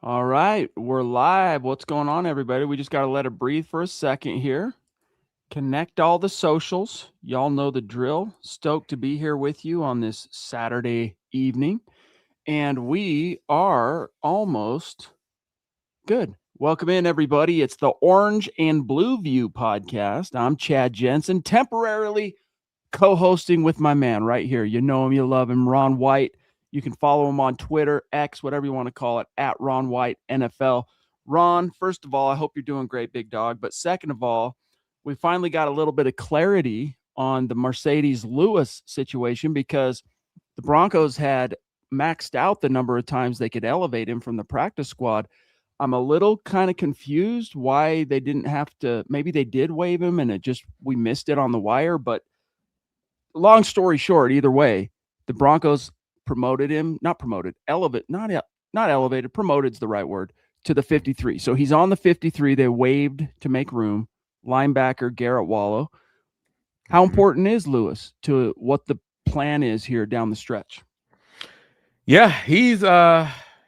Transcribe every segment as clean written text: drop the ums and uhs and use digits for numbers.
All right, we're live. What's going on, everybody? We just got to let it breathe for a second here. Connect all the socials. Y'all know the drill. Stoked to be here with you on this Saturday evening. And we are almost good. Welcome in, everybody. It's the Orange and Blue View podcast. I'm Chad Jensen, temporarily co-hosting with my man right here. You know him, you love him, Ron White. You can follow him on Twitter, X, whatever you want to call it, at Ron White NFL. Ron, first of all, I hope you're doing great, big dog. But second of all, we finally got a little bit of clarity on the Marcedes Lewis situation because the Broncos had maxed out the number of times they could elevate him from the practice squad. I'm a little kind of confused why they didn't have to. Maybe they did waive him and we missed it on the wire, but long story short, either way, the Broncos promoted him, not elevated, promoted's the right word, to the 53. So he's on the 53. They waived to make room. Linebacker Garrett Wallow. How important is Lewis to what the plan is here down the stretch? Yeah, he's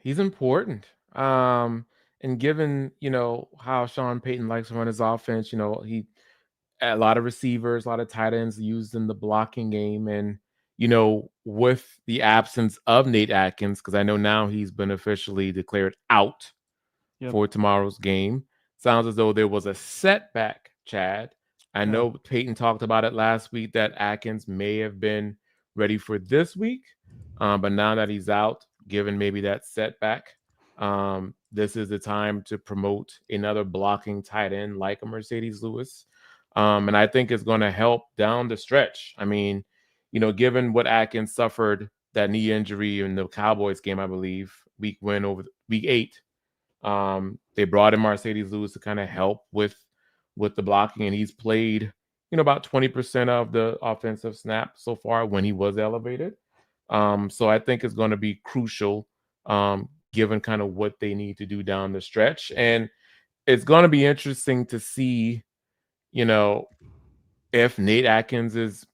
important. And given, how Sean Payton likes to run his offense, he a lot of receivers, a lot of tight ends used in the blocking game. And, with the absence of Nate Atkins, because I know now he's been officially declared out for tomorrow's game. Sounds as though there was a setback, Chad. I know Peyton talked about it last week that Atkins may have been ready for this week. But now that he's out, given maybe that setback, this is the time to promote another blocking tight end like a Marcedes Lewis. And I think it's going to help down the stretch. I mean, given what Atkins suffered, that knee injury in the Cowboys game, I believe, week 8, they brought in Marcedes Lewis to kind of help with the blocking, and he's played, about 20% of the offensive snaps so far when he was elevated. So I think it's going to be crucial, given kind of what they need to do down the stretch. And it's going to be interesting to see, if Nate Atkins is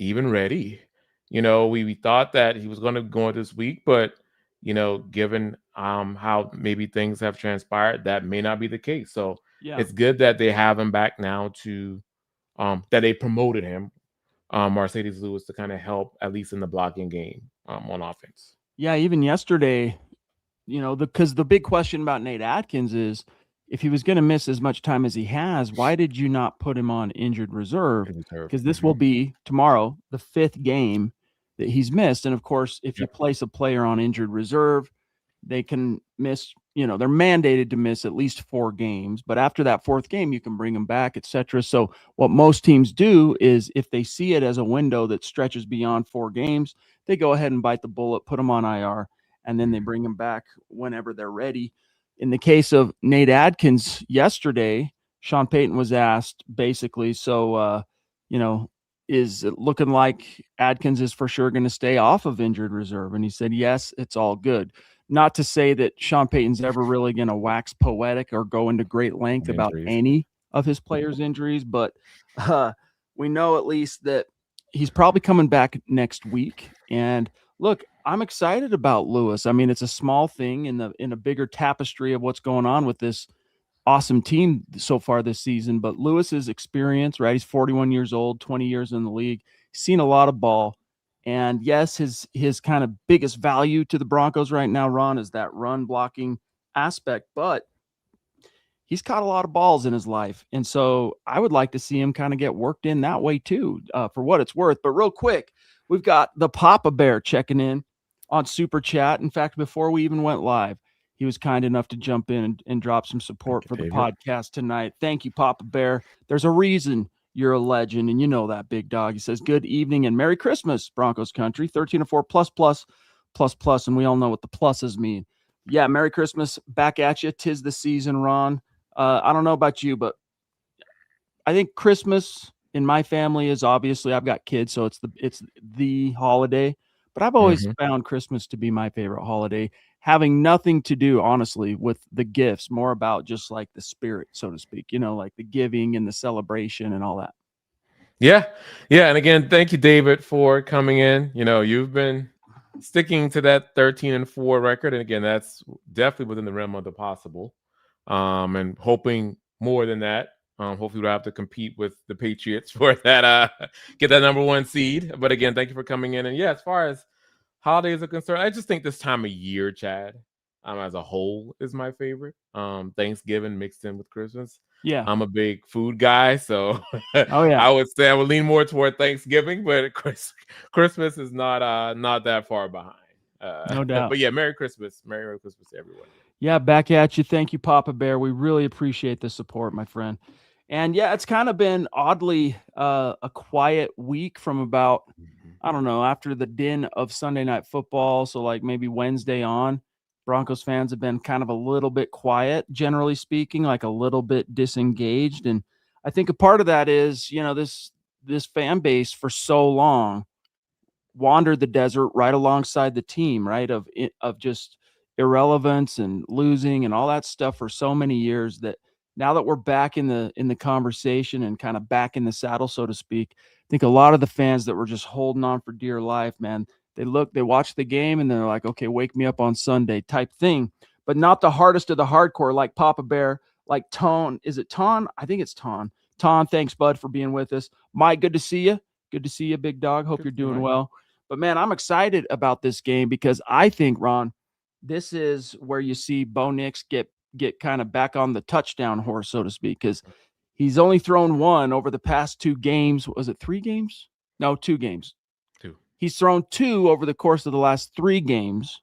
even ready. We thought that he was going to go this week, but, given how maybe things have transpired, that may not be the case. So it's good that they have him back now that they promoted him, Marcedes Lewis, to kind of help at least in the blocking game on offense. Yeah, even yesterday, because the big question about Nate Atkins is if he was going to miss as much time as he has, why did you not put him on injured reserve? Because this will be tomorrow, the 5th game that he's missed. And of course, if you place a player on injured reserve, they can miss, they're mandated to miss at least 4 games. But after that 4th game, you can bring them back, etc. So what most teams do is if they see it as a window that stretches beyond 4 games, they go ahead and bite the bullet, put them on IR, and then they bring them back whenever they're ready. In the case of Nate Atkins yesterday, Sean Payton was asked basically, so, is it looking like Atkins is for sure going to stay off of injured reserve? And he said, yes, it's all good. Not to say that Sean Payton's ever really going to wax poetic or go into great length about any of his players' injuries, but we know at least that he's probably coming back next week. And look, I'm excited about Lewis. I mean, it's a small thing in a bigger tapestry of what's going on with this awesome team so far this season. But Lewis's experience, right? He's 41 years old, 20 years in the league. He's seen a lot of ball. And yes, his kind of biggest value to the Broncos right now, Ron, is that run blocking aspect. But he's caught a lot of balls in his life. And so I would like to see him kind of get worked in that way too, for what it's worth. But real quick, we've got the Papa Bear checking in on Super Chat. In fact, before we even went live, he was kind enough to jump in and drop some support for the podcast tonight. Thank you, Papa Bear. There's a reason you're a legend, and you know that, big dog. He says, good evening and Merry Christmas, Broncos country. 13-4 plus, and we all know what the pluses mean. Yeah, Merry Christmas back at you. 'Tis the season, Ron. I don't know about you, but I think Christmas in my family is obviously, I've got kids, so it's the holiday. But I've always found Christmas to be my favorite holiday, having nothing to do, honestly, with the gifts, more about just like the spirit, so to speak, like the giving and the celebration and all that. Yeah. And again, thank you, David, for coming in. You've been sticking to that 13-4 record, and again, that's definitely within the realm of the possible. And hoping more than that. Hopefully, we'll have to compete with the Patriots for that, get that number 1 seed. But again, thank you for coming in. And yeah, as far as holidays are concerned, I just think this time of year, Chad, as a whole, is my favorite. Thanksgiving mixed in with Christmas. Yeah, I'm a big food guy, so oh yeah, I would say I would lean more toward Thanksgiving, but Christmas is not that far behind. no doubt. But yeah, Merry Christmas to everyone. Yeah, back at you. Thank you, Papa Bear. We really appreciate the support, my friend. And yeah, it's kind of been oddly a quiet week from about, I don't know, after the din of Sunday Night Football. So like maybe Wednesday on, Broncos fans have been kind of a little bit quiet, generally speaking, like a little bit disengaged. And I think a part of that is, this fan base for so long wandered the desert right alongside the team, right? Of just irrelevance and losing and all that stuff for so many years, that now that we're back in the conversation and kind of back in the saddle, so to speak, I think a lot of the fans that were just holding on for dear life, man, they watch the game and they're like, okay, wake me up on Sunday type thing, but not the hardest of the hardcore, like Papa Bear, like Ton. Is it Ton? I think it's Ton. Ton, thanks, bud, for being with us. Mike, good to see you. Good to see you, big dog. Hope you're doing well. But man, I'm excited about this game because I think, Ron, this is where you see Bo Nix get kind of back on the touchdown horse, so to speak, because he's only thrown one over the past 2 games. Was it 3 games? No, 2 games. 2. He's thrown 2 over the course of the last 3 games,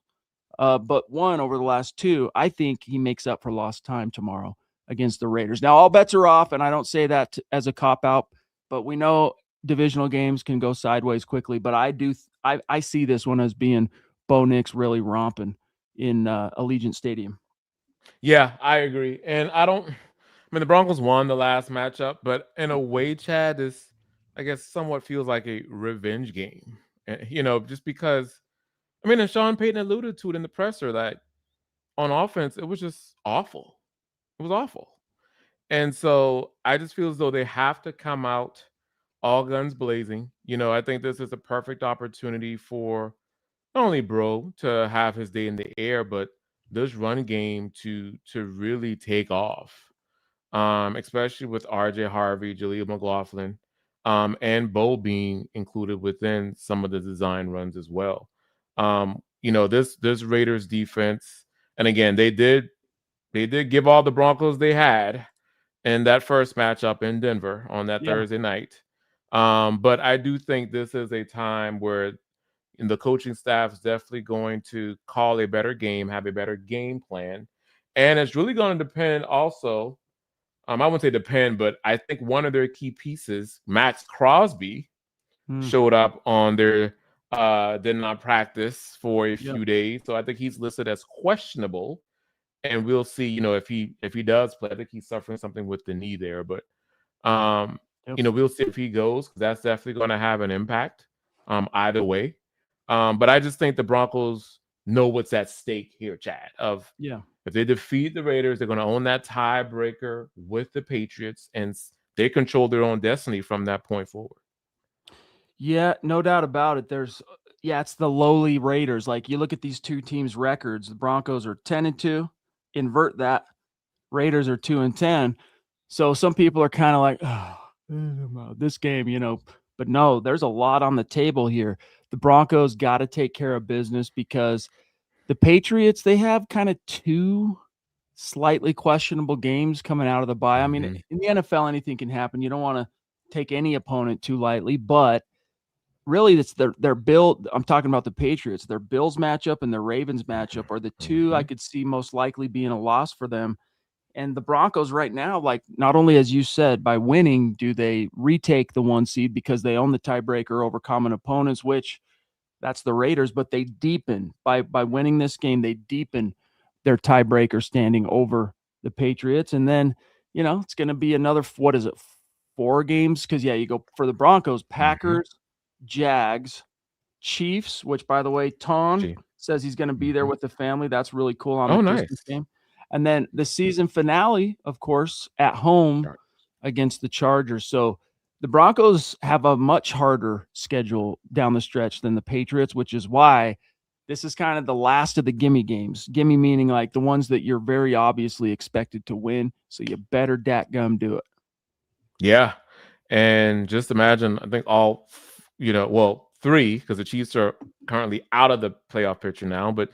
but 1 over the last 2. I think he makes up for lost time tomorrow against the Raiders. Now, all bets are off, and I don't say that as a cop-out, but we know divisional games can go sideways quickly, but I see this one as being Bo Nix really romping in Allegiant Stadium. Yeah, I agree. And the Broncos won the last matchup, but in a way, Chad, this, I guess, somewhat feels like a revenge game. Just because, and Sean Payton alluded to it in the presser that on offense, it was just awful. It was awful. And so I just feel as though they have to come out all guns blazing. I think this is a perfect opportunity for not only Bro to have his day in the air, but this run game to really take off. Especially with RJ Harvey, Jaleel McLaughlin, and Bo being included within some of the design runs as well. This Raiders defense, and again, they did give all the Broncos they had in that first matchup in Denver on that Thursday night. But I do think this is a time where the coaching staff is definitely going to call a better game, have a better game plan. And it's really going to depend also, I wouldn't say depend, but I think one of their key pieces, Max Crosby, showed up on their did not practice for a few days. So I think he's listed as questionable. And we'll see, if he does play. I think he's suffering something with the knee there. But we'll see if he goes. That's definitely going to have an impact either way. But I just think the Broncos know what's at stake here, Chad. If they defeat the Raiders, they're going to own that tiebreaker with the Patriots, and they control their own destiny from that point forward. Yeah, no doubt about it. It's the lowly Raiders. Like, you look at these 2 teams' records. The Broncos are 10-2. Invert that. Raiders are 2-10. So some people are kind of like, oh, this game, but no, there's a lot on the table here. The Broncos got to take care of business because the Patriots, they have kind of 2 slightly questionable games coming out of the bye. I mean, in the NFL, anything can happen. You don't want to take any opponent too lightly, but really it's their build. I'm talking about the Patriots. Their Bills matchup and their Ravens matchup are the 2 I could see most likely being a loss for them. And the Broncos right now, like, not only, as you said, by winning, do they retake the 1 seed because they own the tiebreaker over common opponents, which that's the Raiders, but they deepen by winning this game. They deepen their tiebreaker standing over the Patriots. And then, it's going to be another, 4 games? Because, you go for the Broncos, Packers, Jags, Chiefs, which, by the way, Ton says he's going to be there with the family. That's really cool on the Christmas game. And then the season finale, of course, at home against the Chargers. So the Broncos have a much harder schedule down the stretch than the Patriots, which is why This is kind of the last of the gimme games. Gimme meaning like the ones that you're very obviously expected to win. So you better dadgum do it. Yeah. And just imagine, I think all, three, because the Chiefs are currently out of the playoff picture now, but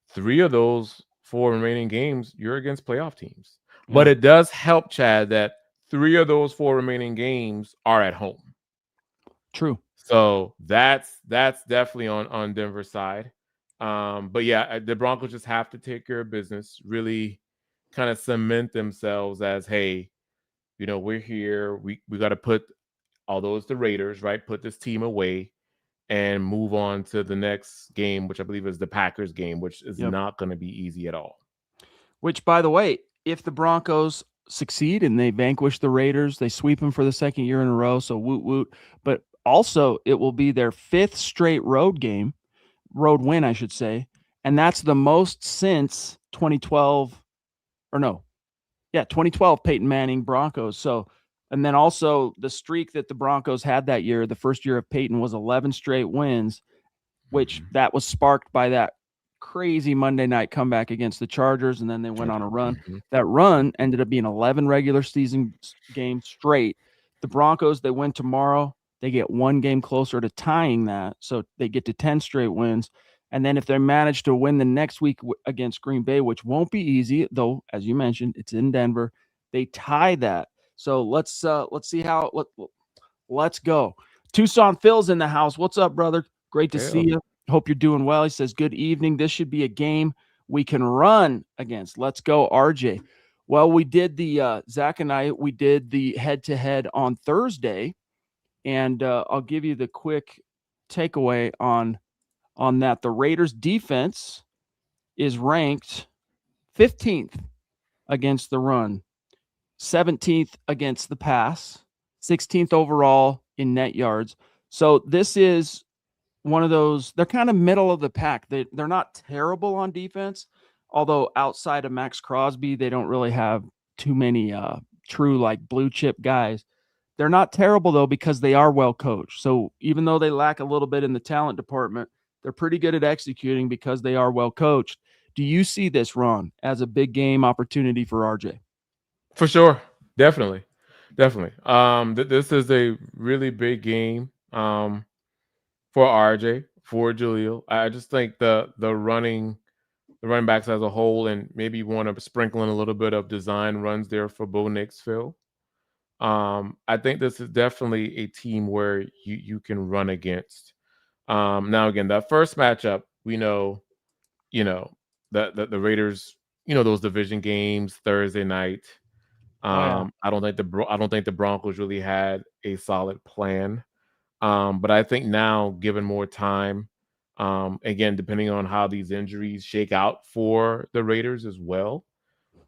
3 of those 4 remaining games, you're against playoff teams. Yeah. But it does help, Chad, that 3 of those 4 remaining games are at home. True. So that's definitely on Denver's side. But yeah, the Broncos just have to take care of business, really kind of cement themselves as, hey, we're here. We got to put, although it's the Raiders, right? Put this team away and move on to the next game, which I believe is the Packers game, which is not going to be easy at all. Which, by the way, if the Broncos succeed and they vanquish the Raiders, they sweep them for the second year in a row. So woot woot. But also, it will be their 5th straight road win, I should say. And that's the most since 2012 or no. Yeah, 2012 Peyton Manning Broncos. So, and then also the streak that the Broncos had that year, the first year of Peyton, was 11 straight wins, which that was sparked by that crazy Monday night comeback against the Chargers, and then they went on a run. That run ended up being 11 regular season games straight. The Broncos, they win tomorrow. They get 1 game closer to tying that, so they get to 10 straight wins. And then if they manage to win the next week against Green Bay, which won't be easy, though, as you mentioned, it's in Denver, they tie that. So let's see how let's go. Tucson Phil's in the house. What's up, brother? Great to see you. Hope you're doing well. He says, good evening. This should be a game we can run against. Let's go, RJ. Well, we did Zach and I, we did the head-to-head on Thursday, and I'll give you the quick takeaway on that. The Raiders defense is ranked 15th against the run, 17th against the pass, 16th overall in net yards. So this is one of those, they're kind of middle of the pack. They're not terrible on defense, although outside of Max Crosby, they don't really have too many true like blue chip guys. They're not terrible though, because they are well coached. So even though they lack a little bit in the talent department, they're pretty good at executing because they are well coached. Do you see this, Ron, as a big game opportunity for RJ? For sure. Definitely. This is a really big game for RJ, for Jaleel. I just think the running backs as a whole, and maybe you want to sprinkle in a little bit of design runs there for Bo Nix, Phil. I think this is definitely a team where you can run against. Now again, that first matchup, we know, that the Raiders, those division games Thursday night. I don't think the Broncos really had a solid plan. But I think now, given more time, again, depending on how these injuries shake out for the Raiders as well,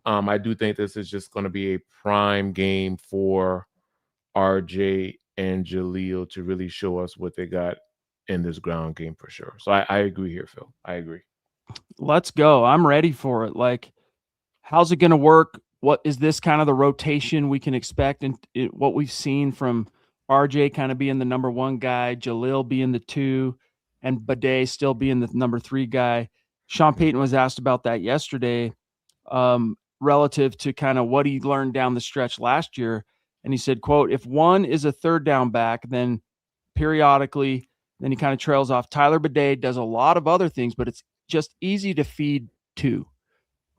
I do think this is just going to be a prime game for RJ and Jaleel to really show us what they got in this ground game for sure. So I agree here, Phil. I agree. Let's go. I'm ready for it. Like, how's it going to work? What is this kind of the rotation we can expect? And what we've seen from RJ kind of being the number 1 guy, Jaleel being the 2, and Bidet still being the number 3 guy. Sean Payton was asked about that yesterday, relative to kind of what he learned down the stretch last year. And he said, quote, if one is a third down back, then periodically, then he kind of trails off. Tyler Bidet does a lot of other things, but it's just easy to feed 2.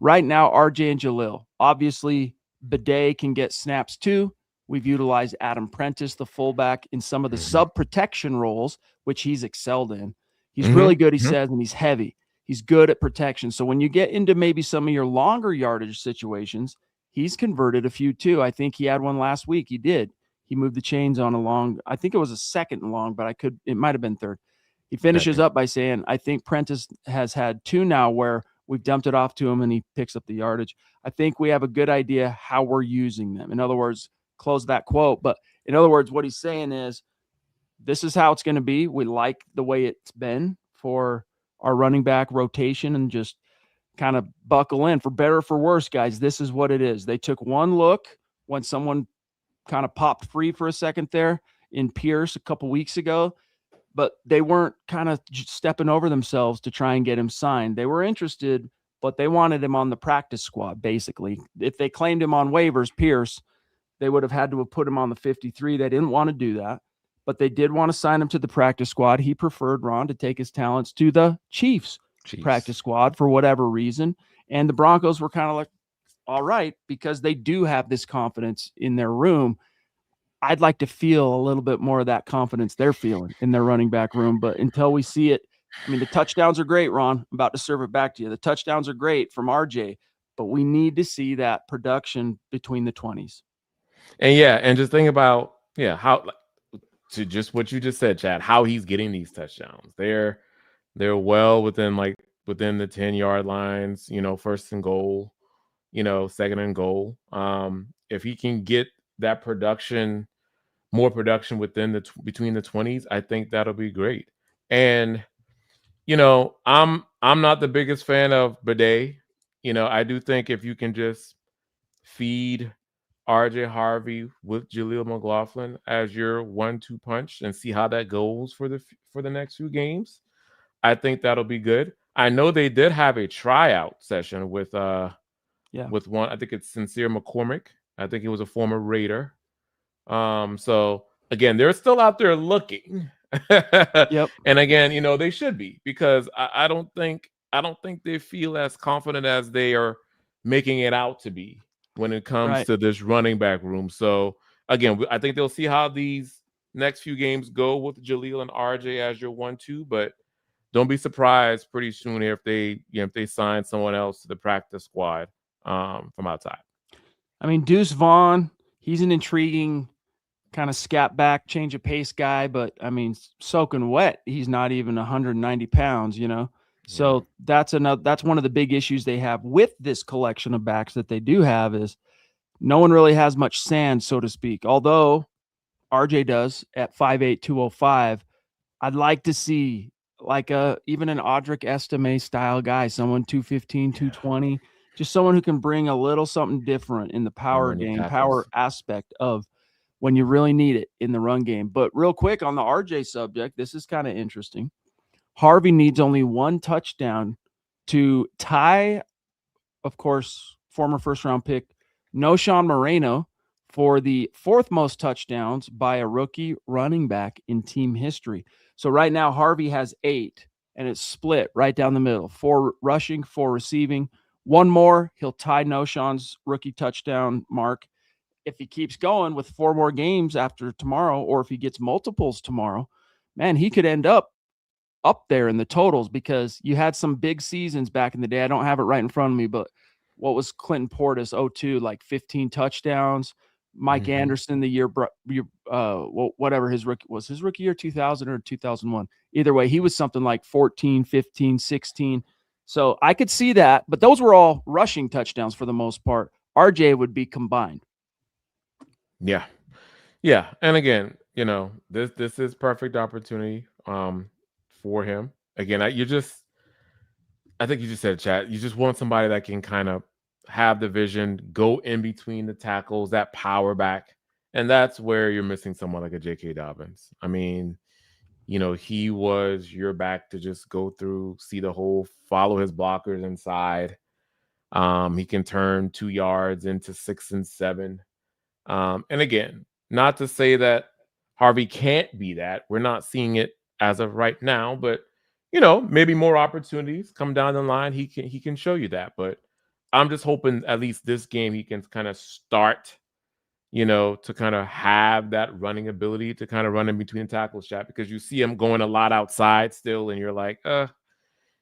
Right now, RJ and Jaleel. Obviously, Bidet can get snaps too. We've utilized Adam Prentice, the fullback, in some of the sub-protection roles, which he's excelled in. He's really good, he says, and he's heavy. He's good at protection. So when you get into maybe some of your longer yardage situations, he's converted a few too. I think he had one last week. He did. He moved the chains on a long, I think it was a second and long, but it might have been third. He finishes up by saying, I think Prentice has had 2 now where we've dumped it off to him and he picks up the yardage. I think we have a good idea how we're using them. In other words, close that quote. But in other words, what he's saying is, this is how it's going to be. We like the way it's been for our running back rotation, and just kind of buckle in. For better or for worse, guys, this is what it is. They took one look when someone kind of popped free for a second there in Pierce a couple weeks ago. but they weren't kind of stepping over themselves to try and get him signed. They were interested, but they wanted him on the practice squad, basically. If they claimed him on waivers, Pierce, they would have had to have put him on the 53. They didn't want to do that, but they did want to sign him to the practice squad. He preferred, Ron, to take his talents to the Chiefs practice squad for whatever reason. And the Broncos were kind of like, all right, because they do have this confidence in their room. I'd like to feel a little bit more of that confidence they're feeling in their running back room. But until we see it, I mean, the touchdowns are great, Ron. I'm about to serve it back to you. The touchdowns are great from RJ, but we need to see that production between the 20s. And and just think about how, to just what you just said, Chad, how he's getting these touchdowns. They're well within the 10-yard lines, first and goal, second and goal. If he can get that production, more production between the 20s, I think that'll be great. And I'm not the biggest fan of Bidet. I do think if you can just feed RJ Harvey with Jaleel McLaughlin as your 1-2 punch and see how that goes for the next few games, I think that'll be good. I know they did have a tryout session with one. I think it's Sincere McCormick. I think he was a former Raider. So again, they're still out there looking. Yep. And again, they should be, because I don't think they feel as confident as they are making it out to be when it comes to this running back room. So again, I think they'll see how these next few games go with Jaleel and RJ as your 1-2, but don't be surprised pretty soon if they sign someone else to the practice squad from outside. I mean, Deuce Vaughn, he's an intriguing kind of scat back, change of pace guy, but I mean, soaking wet, he's not even 190 pounds, So that's one of the big issues they have with this collection of backs that they do have, is no one really has much sand, so to speak. Although RJ does at 5'8", 205. I'd like to see even an Audric Estime style guy, someone 215, 220, just someone who can bring a little something different in the power game, power aspect of when you really need it in the run game. But real quick on the RJ subject, this is kind of interesting. Harvey needs only one touchdown to tie, of course, former first-round pick Noshawn Moreno for the fourth most touchdowns by a rookie running back in team history. So right now, Harvey has 8, and it's split right down the middle. 4 rushing, 4 receiving. One more, he'll tie Noshawn's rookie touchdown mark. If he keeps going with 4 more games after tomorrow, or if he gets multiples tomorrow, man, he could end up there in the totals, because you had some big seasons back in the day. I don't have it right in front of me, but what was Clinton Portis 02, like 15 touchdowns. Mike Anderson the year, whatever his rookie year, 2000 or 2001. Either way, he was something like 14, 15, 16. So I could see that, but those were all rushing touchdowns for the most part. RJ would be combined. Yeah. And again, this is perfect opportunity for him. Again, I think you just said, Chat, you just want somebody that can kind of have the vision, go in between the tackles, that power back. And that's where you're missing someone like a J.K. Dobbins. I mean, he was your back to just go through, see the hole, follow his blockers inside. He can turn 2 yards into 6 and 7. And again, not to say that Harvey can't be that. We're not seeing it as of right now, but maybe more opportunities come down the line. He can show you that. But I'm just hoping at least this game he can kind of start, to kind of have that running ability to kind of run in between tackles, Chat, because you see him going a lot outside still, and you're like,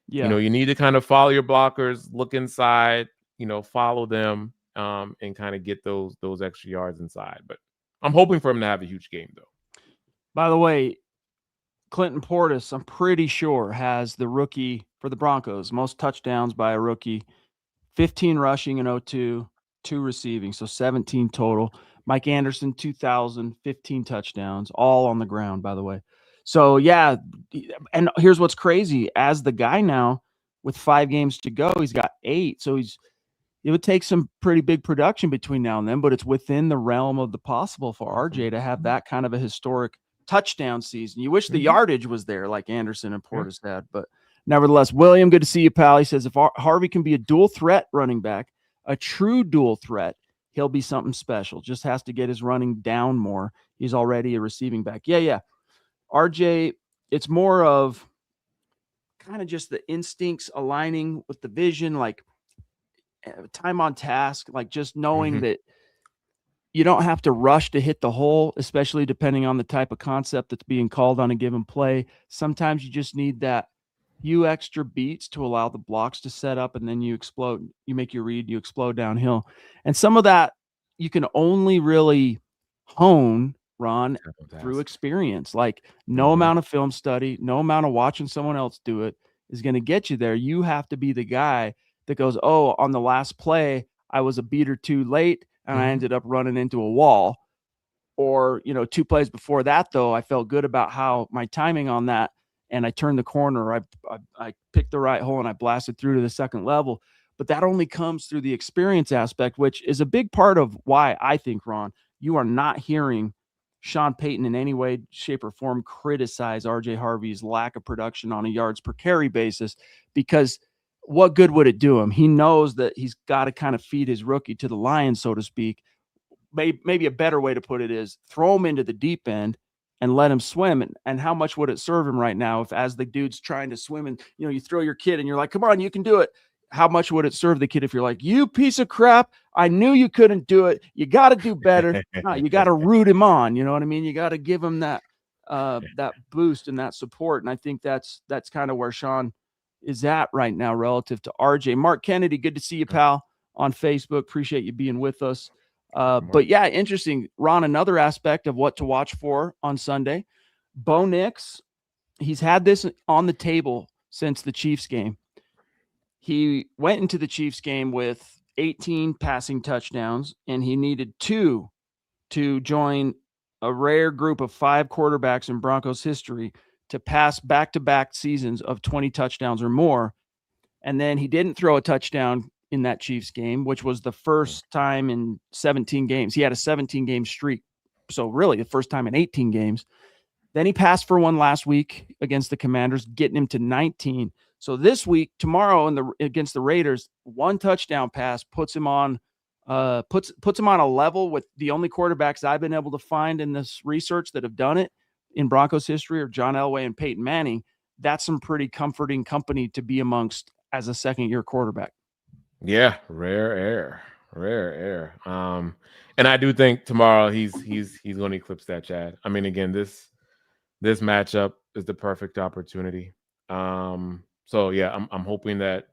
you need to kind of follow your blockers, look inside, follow them, and kind of get those extra yards inside. But I'm hoping for him to have a huge game, though. By the way, Clinton Portis, I'm pretty sure, has the rookie for the Broncos, most touchdowns by a rookie, 15 rushing in 02, 2 receiving, so 17 total. Mike Anderson, 2000, 15 touchdowns, all on the ground, by the way. So, yeah, and here's what's crazy. As the guy now, with 5 games to go, he's got 8. So it would take some pretty big production between now and then, but it's within the realm of the possible for RJ to have that kind of a historic touchdown season. You wish the yardage was there like Anderson and Portis had, but nevertheless, William, good to see you, pal. He says if Harvey can be a dual threat running back, a true dual threat, he'll be something special. Just has to get his running down more. He's already a receiving back. Yeah. RJ, it's more of kind of just the instincts aligning with the vision, like time on task, like just knowing that you don't have to rush to hit the hole, especially depending on the type of concept that's being called on a given play. Sometimes you just need that few extra beats to allow the blocks to set up, and then you explode. You make your read, you explode downhill. And some of that you can only really hone, Ron, through experience. Like no amount of film study, no amount of watching someone else do it is going to get you there. You have to be the guy that goes, oh, on the last play, I was a beat or two late and I ended up running into a wall. Or, 2 plays before that, though, I felt good about how my timing on that, and I turned the corner, I picked the right hole and I blasted through to the second level. But that only comes through the experience aspect, which is a big part of why I think, Ron, you are not hearing Sean Payton in any way, shape, or form criticize RJ Harvey's lack of production on a yards per carry basis, because what good would it do him? He knows that he's got to kind of feed his rookie to the lions, so to speak. Maybe a better way to put it is throw him into the deep end and let him swim. And how much would it serve him right now if, as the dude's trying to swim, and you throw your kid and you're like, come on, you can do it. How much would it serve the kid if you're like, you piece of crap, I knew you couldn't do it, you got to do better. No, you got to root him on, you know what I mean? You got to give him that boost and that support. And I think that's kind of where Sean is at right now relative to RJ. Mark Kennedy, good to see you, pal, on Facebook. Appreciate you being with us. But yeah, interesting, Ron, another aspect of what to watch for on Sunday. Bo Nix, he's had this on the table since the Chiefs game. He went into the Chiefs game with 18 passing touchdowns, and he needed 2 to join a rare group of 5 quarterbacks in Broncos history to pass back-to-back seasons of 20 touchdowns or more. And then he didn't throw a touchdown in that Chiefs game, which was the first time in 17 games. He had a 17-game streak. So really the first time in 18 games. Then he passed for one last week against the Commanders, getting him to 19. So this week, tomorrow against the Raiders, 1 touchdown pass puts him on puts him on a level with the only quarterbacks I've been able to find in this research that have done it in Broncos history, or John Elway and Peyton Manning. That's some pretty comforting company to be amongst as a second-year quarterback. Yeah, rare air. And I do think tomorrow he's going to eclipse that, Chad. I mean, again, this matchup is the perfect opportunity. So yeah, I'm hoping that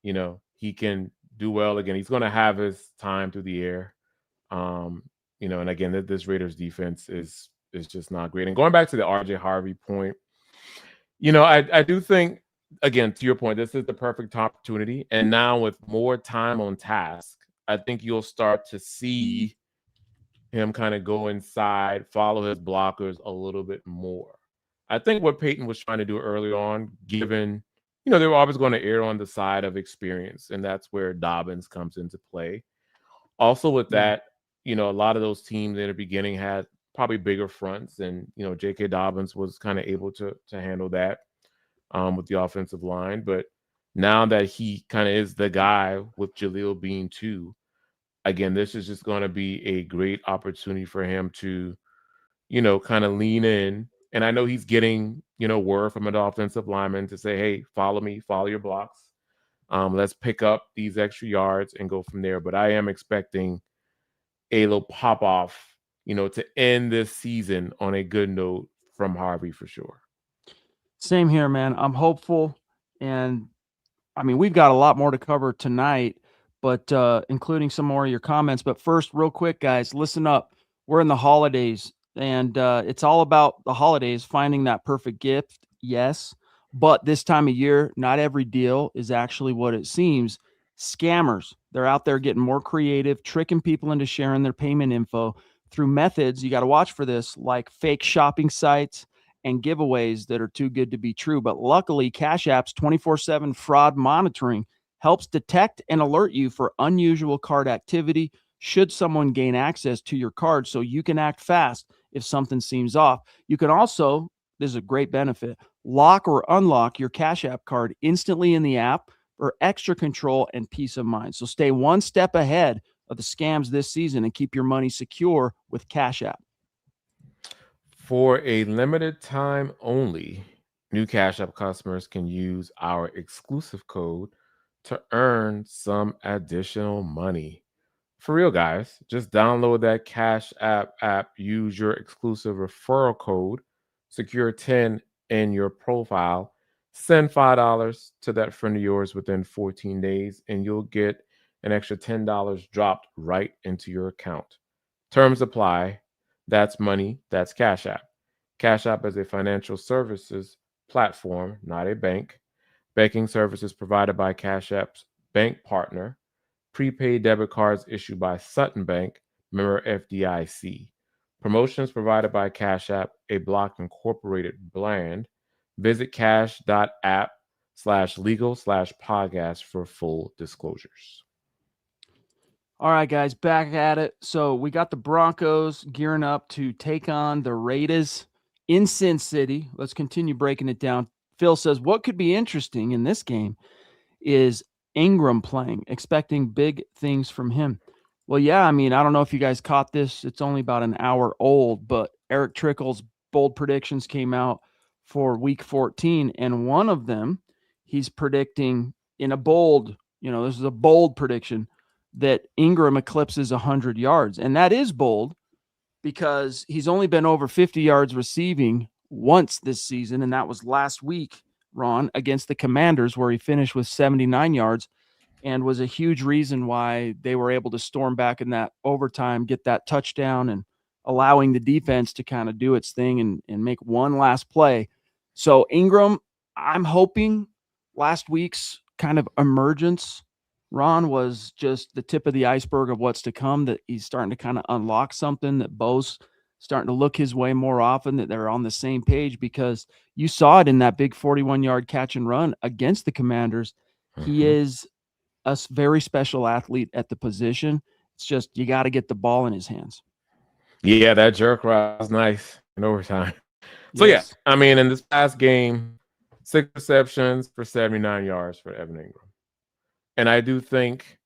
he can do well again. He's going to have his time through the air. And again, this Raiders defense is just not great. And going back to the RJ Harvey point, I do think, again, to your point, this is the perfect opportunity. And now with more time on task, I think you'll start to see him kind of go inside, follow his blockers a little bit more. I think what Peyton was trying to do early on, given, they were always going to err on the side of experience, and that's where Dobbins comes into play. Also with that, a lot of those teams in the beginning had probably bigger fronts, and, J.K. Dobbins was kind of able to handle that with the offensive line. But now that he kind of is the guy with Jaleel being 2, again, this is just going to be a great opportunity for him to, kind of lean in. And I know he's getting, word from an offensive lineman to say, hey, follow me, follow your blocks. Let's pick up these extra yards and go from there. But I am expecting a little pop off, to end this season on a good note from Harvey for sure. Same here, man. I'm hopeful. And I mean, we've got a lot more to cover tonight, but including some more of your comments. But first, real quick, guys, listen up. We're in the holidays, and it's all about the holidays, finding that perfect gift. Yes. But this time of year, not every deal is actually what it seems. Scammers, they're out there getting more creative, tricking people into sharing their payment info through methods, you got to watch for this, like fake shopping sites and giveaways that are too good to be true. But luckily, Cash App's 24/7 fraud monitoring helps detect and alert you for unusual card activity, should someone gain access to your card so you can act fast if something seems off. You can also, this is a great benefit, lock or unlock your Cash App card instantly in the app for extra control and peace of mind. So stay one step ahead of the scams this season and keep your money secure with Cash App. For a limited time only, new Cash App customers can use our exclusive code to earn some additional money. For real, guys, just download that Cash app, use your exclusive referral code, Secure10 in your profile, send $5 to that friend of yours within 14 days, and you'll get an extra $10 dropped right into your account. Terms apply. That's money. That's Cash App. Cash App is a financial services platform, not a bank. Banking services provided by Cash App's bank partner. Prepaid debit cards issued by Sutton Bank, member FDIC. Promotions provided by Cash App, a Block Incorporated brand. Visit cash.app/legal/podcast for full disclosures. All right, guys, back at it. So we got the Broncos gearing up to take on the Raiders in Sin City. Let's continue breaking it down. Phil says, what could be interesting in this game is Ingram playing, expecting big things from him. Well, yeah, I mean, I don't know if you guys caught this. It's only about an hour old, but Eric Trickle's bold predictions came out for week 14, and one of them, he's predicting in a bold, this is a bold prediction, that Ingram eclipses 100 yards. And that is bold because he's only been over 50 yards receiving once this season, and that was last week, Ron, against the Commanders, where he finished with 79 yards and was a huge reason why they were able to storm back in that overtime, get that touchdown, and allowing the defense to kind of do its thing and make one last play. So Ingram, I'm hoping last week's kind of emergence, Ron, was just the tip of the iceberg of what's to come, that he's starting to kind of unlock something, that Bo's starting to look his way more often, that they're on the same page, because you saw it in that big 41-yard catch and run against the Commanders. He is a very special athlete at the position. It's just you got to get the ball in his hands. Yeah, that jerk route was nice in overtime. So, yes. Yeah, I mean, in this past game, 6 receptions for 79 yards for Evan Ingram. And I do think,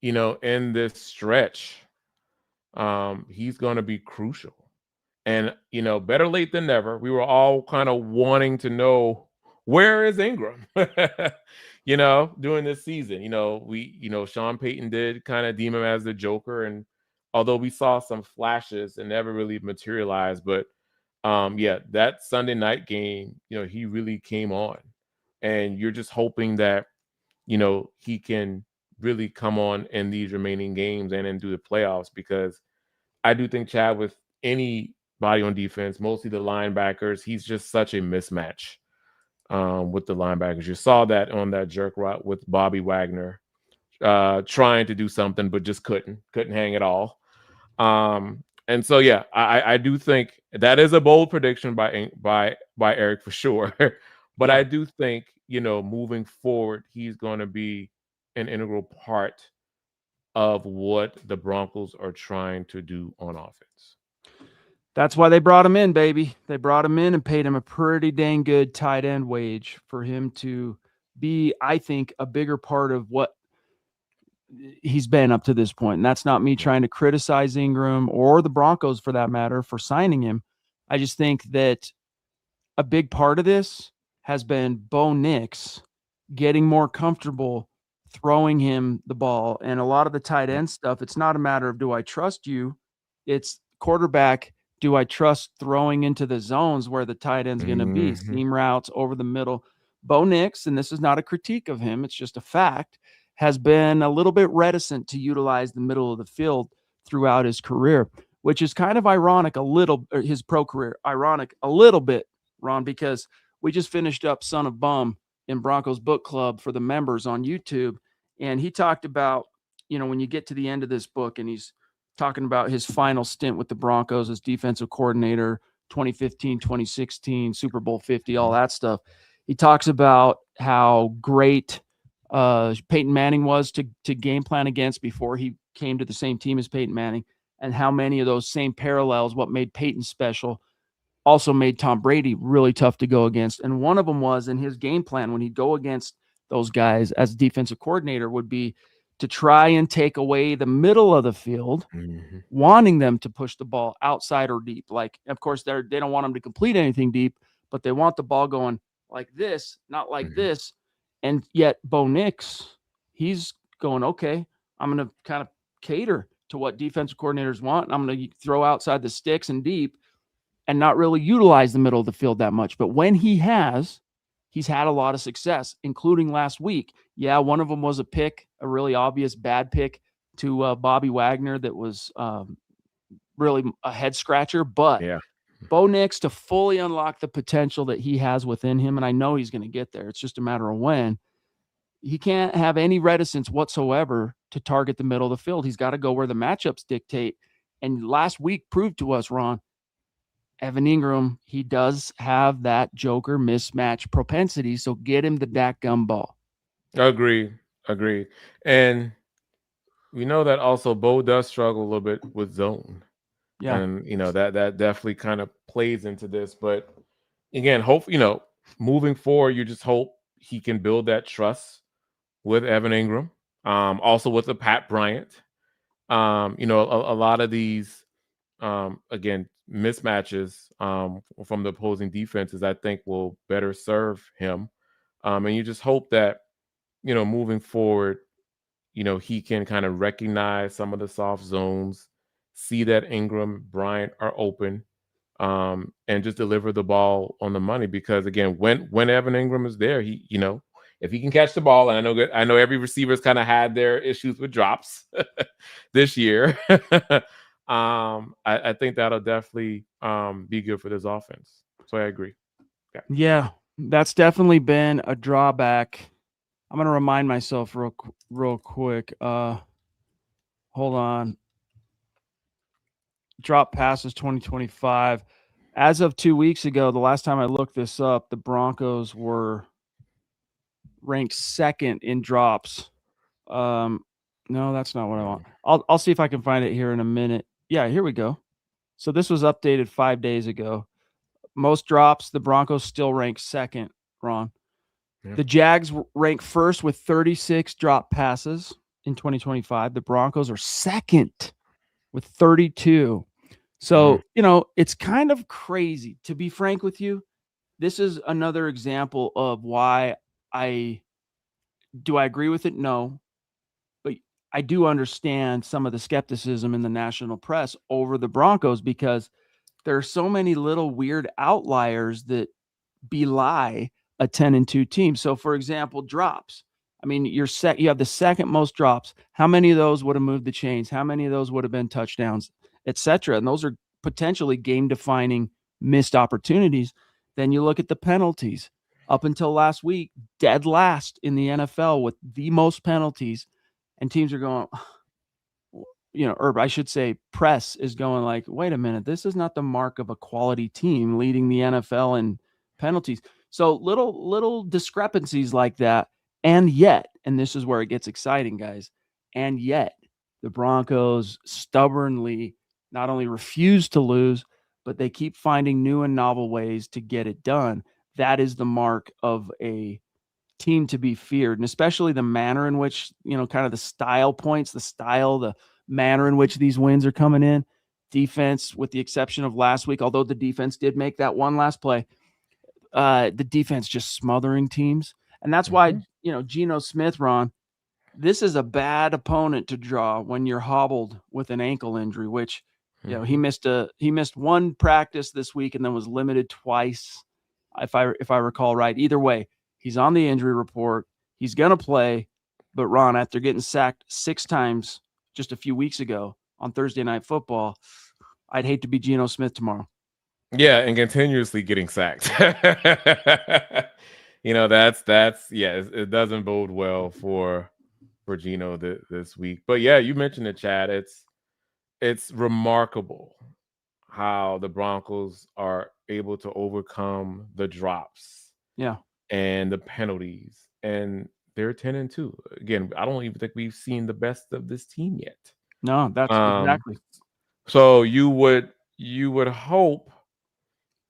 in this stretch, he's going to be crucial. And, better late than never. We were all kind of wanting to know, where is Ingram? During this season. Sean Payton did kind of deem him as the Joker. And although we saw some flashes and never really materialized, but that Sunday night game, he really came on. And you're just hoping that, he can really come on in these remaining games and then do the playoffs, because I do think, Chad, with anybody on defense, mostly the linebackers, he's just such a mismatch with the linebackers. You saw that on that jerk route with Bobby Wagner trying to do something, but just couldn't hang it all. And so, yeah, I do think that is a bold prediction by Eric for sure. But I do think, moving forward, he's going to be an integral part of what the Broncos are trying to do on offense. That's why they brought him in, baby. They brought him in and paid him a pretty dang good tight end wage for him to be, I think, a bigger part of what he's been up to this point. And that's not me trying to criticize Ingram or the Broncos, for that matter, for signing him. I just think that a big part of this has been Bo Nix getting more comfortable throwing him the ball. And a lot of the tight end stuff, it's not a matter of, do I trust you? It's quarterback, do I trust throwing into the zones where the tight end's going to be? Seam routes over the middle. Bo Nix, and this is not a critique of him, it's just a fact, has been a little bit reticent to utilize the middle of the field throughout his career, which is kind of ironic his pro career. Ironic a little bit, Ron, because we just finished up Son of Bum in Broncos Book Club for the members on YouTube. And he talked about, when you get to the end of this book and he's talking about his final stint with the Broncos as defensive coordinator, 2015, 2016, Super Bowl 50, all that stuff. He talks about how great Peyton Manning was to game plan against before he came to the same team as Peyton Manning, and how many of those same parallels, what made Peyton special, also made Tom Brady really tough to go against. And one of them was in his game plan when he'd go against those guys as defensive coordinator would be to try and take away the middle of the field, wanting them to push the ball outside or deep. Like, of course, they don't want them to complete anything deep, but they want the ball going like this, not like this. And yet Bo Nix, he's going, okay, I'm going to kind of cater to what defensive coordinators want. And I'm going to throw outside the sticks and deep and not really utilize the middle of the field that much. But when he's had a lot of success, including last week. Yeah, one of them was a pick, a really obvious bad pick to Bobby Wagner that was really a head scratcher. But Bo Nix, to fully unlock the potential that he has within him, and I know he's going to get there, it's just a matter of when, he can't have any reticence whatsoever to target the middle of the field. He's got to go where the matchups dictate. And last week proved to us, Ron, Evan Ingram, he does have that Joker mismatch propensity, so get him the dadgum ball. Agreed. And we know that also Bo does struggle a little bit with zone. Yeah. And, that definitely kind of plays into this. But again, hope, moving forward, you just hope he can build that trust with Evan Ingram. Also with the Pat Bryant. A lot of these, again, mismatches from the opposing defenses, I think will better serve him. And you just hope that, moving forward, he can kind of recognize some of the soft zones, see that Ingram, Bryant are open, and just deliver the ball on the money. Because again, when Evan Ingram is there, he, if he can catch the ball, and I know every receiver's kind of had their issues with drops this year. I think that'll definitely be good for this offense. So I agree. Yeah, that's definitely been a drawback. I'm going to remind myself real quick. Hold on. Drop passes 2025. As of 2 weeks ago, the last time I looked this up, the Broncos were ranked second in drops. No, that's not what I want. I'll see if I can find it here in a minute. Yeah, here we go. So this was updated 5 days ago. Most drops, the Broncos still rank second, Ron. Yeah. The Jags rank first with 36 drop passes in 2025. The Broncos are second with 32. So, it's kind of crazy. To be frank with you, this is another example of why I agree with it? No. But I do understand some of the skepticism in the national press over the Broncos because there are so many little weird outliers that belie a 10-2 team. So, for example, drops. I mean, you have the second most drops. How many of those would have moved the chains? How many of those would have been touchdowns, etc.? And those are potentially game-defining missed opportunities. Then you look at the penalties. Up until last week, dead last in the NFL with the most penalties, and teams are going, or I should say press is going like, wait a minute, this is not the mark of a quality team leading the NFL in penalties. So little discrepancies like that. And yet, and this is where it gets exciting, guys, and yet the Broncos stubbornly not only refuse to lose, but they keep finding new and novel ways to get it done. That is the mark of a team to be feared, and especially the manner in which, kind of the style points, the manner in which these wins are coming in. Defense, with the exception of last week, although the defense did make that one last play, the defense just smothering teams. And that's why, Geno Smith, Ron, this is a bad opponent to draw when you're hobbled with an ankle injury, which, he missed one practice this week and then was limited twice, if I recall right. Either way, he's on the injury report. He's going to play. But, Ron, after getting sacked 6 times just a few weeks ago on Thursday Night Football, I'd hate to be Geno Smith tomorrow. Yeah, and continuously getting sacked. It doesn't bode well for Geno this week. But yeah, you mentioned it, Chad. It's remarkable how the Broncos are able to overcome the drops, yeah, and the penalties, and they're 10-2. Again, I don't even think we've seen the best of this team yet. No, that's exactly. So you would hope,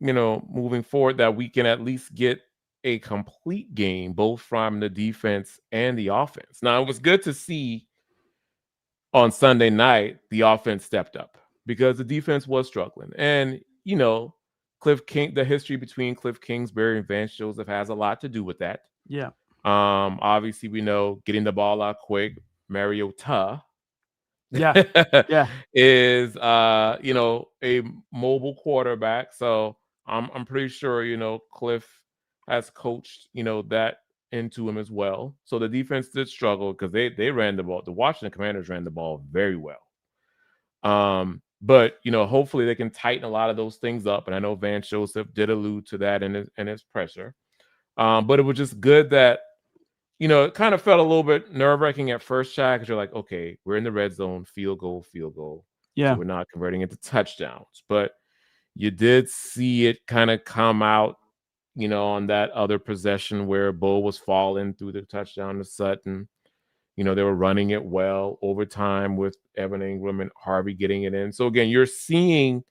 moving forward that we can at least get a complete game, both from the defense and the offense. Now, it was good to see on Sunday night the offense stepped up because the defense was struggling. And, Cliff King, the history between Cliff Kingsbury and Vance Joseph has a lot to do with that. Yeah. Obviously, we know getting the ball out quick, Mariota Yeah. Yeah. is a mobile quarterback. So I'm pretty sure Cliff has coached that into him as well. So the defense did struggle because they ran the ball. The Washington Commanders ran the ball very well. But hopefully they can tighten a lot of those things up. And I know Vance Joseph did allude to that in his pressure. But it was just good that it kind of felt a little bit nerve-wracking at first shot because you're like, okay, we're in the red zone, field goal. Yeah. So we're not converting into touchdowns. But you did see it kind of come out, on that other possession where Bo was falling through the touchdown to Sutton. They were running it well over time with Evan Ingram and Harvey getting it in. So again, you're seeing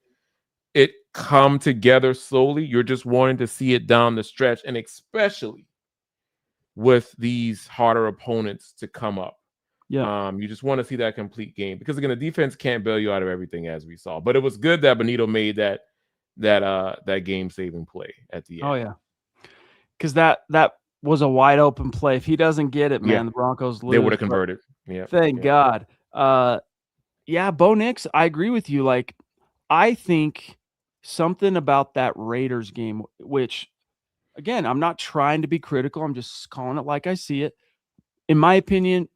it come together slowly. You're just wanting to see it down the stretch, and especially with these harder opponents to come up. Yeah. You just want to see that complete game because again, the defense can't bail you out of everything as we saw. But it was good that Bonitto made that game-saving play at the end. Oh yeah, because that was a wide open play. If he doesn't get it, man, the Broncos lose. They would have converted. Yeah, thank God. Yeah, Bo Nix, I agree with you. Like, I think something about that Raiders game, which, again, I'm not trying to be critical. I'm just calling it like I see it. In my opinion,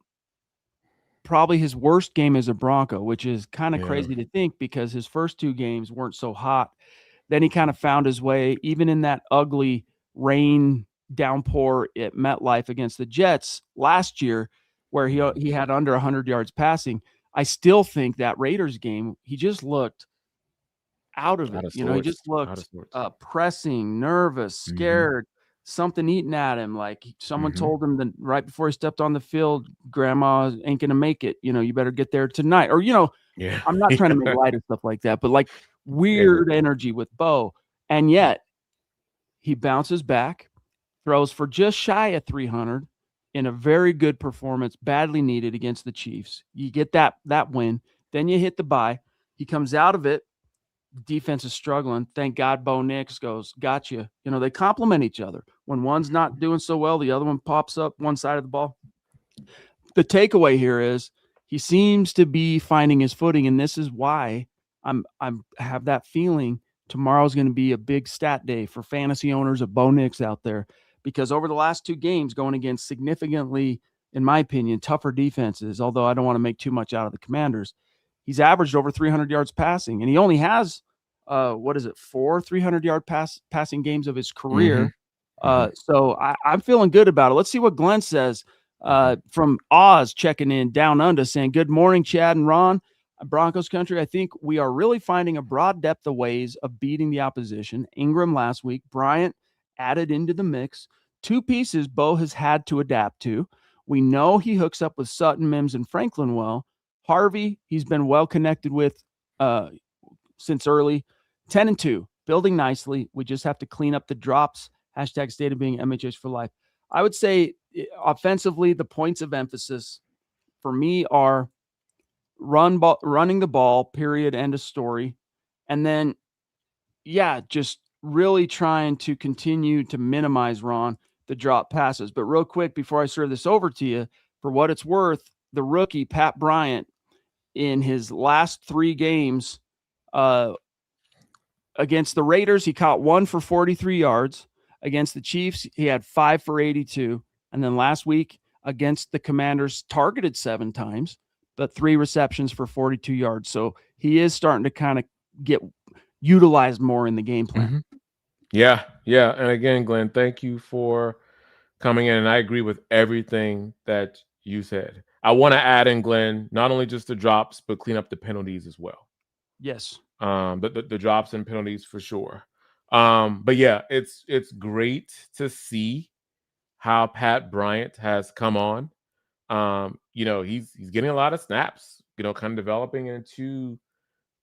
probably his worst game as a Bronco, which is kind of crazy to think because his first two games weren't so hot. Then he kind of found his way, even in that ugly rain downpour at MetLife against the Jets last year, where he had under 100 yards passing. I still think that Raiders game, he just looked out of it. He just looked pressing, nervous, scared, something eating at him. Like someone told him that right before he stepped on the field, grandma ain't going to make it. You better get there tonight. Or, I'm not trying to make light of stuff like that, but like weird energy with Bo. And yet he bounces back, throws for just shy of 300 in a very good performance, badly needed against the Chiefs. You get that win. Then you hit the bye. He comes out of it. Defense is struggling. Thank God Bo Nix goes, gotcha. They complement each other. When one's not doing so well, the other one pops up one side of the ball. The takeaway here is he seems to be finding his footing, and this is why I have that feeling tomorrow's going to be a big stat day for fantasy owners of Bo Nix out there, because over the last two games going against significantly, in my opinion, tougher defenses, although I don't want to make too much out of the Commanders, he's averaged over 300 yards passing, and he only has, 4 300-yard passing games of his career. So I'm feeling good about it. Let's see what Glenn says from Oz checking in down under, saying, good morning, Chad and Ron. Broncos country, I think we are really finding a broad depth of ways of beating the opposition. Ingram last week, Bryant added into the mix. Two pieces Bo has had to adapt to. We know he hooks up with Sutton, Mims, and Franklin well. Harvey, he's been well connected with since early. 10-2, building nicely. We just have to clean up the drops. Hashtag state of being MHH for life. I would say offensively, the points of emphasis for me are running the ball, period, end of story. And then, just really trying to continue to minimize, Ron, the drop passes. But real quick, before I serve this over to you, for what it's worth, the rookie, Pat Bryant, in his last 3 games against the Raiders, he caught 1 for 43 yards. Against the Chiefs, he had 5 for 82. And then last week against the Commanders, targeted 7 times, but 3 receptions for 42 yards. So he is starting to kind of get utilized more in the game plan. Yeah. And again, Glenn, thank you for coming in. And I agree with everything that you said. I want to add in, Glenn, not only just the drops, but clean up the penalties as well. Yes. The drops and penalties for sure. But yeah, it's great to see how Pat Bryant has come on. He's getting a lot of snaps, kind of developing into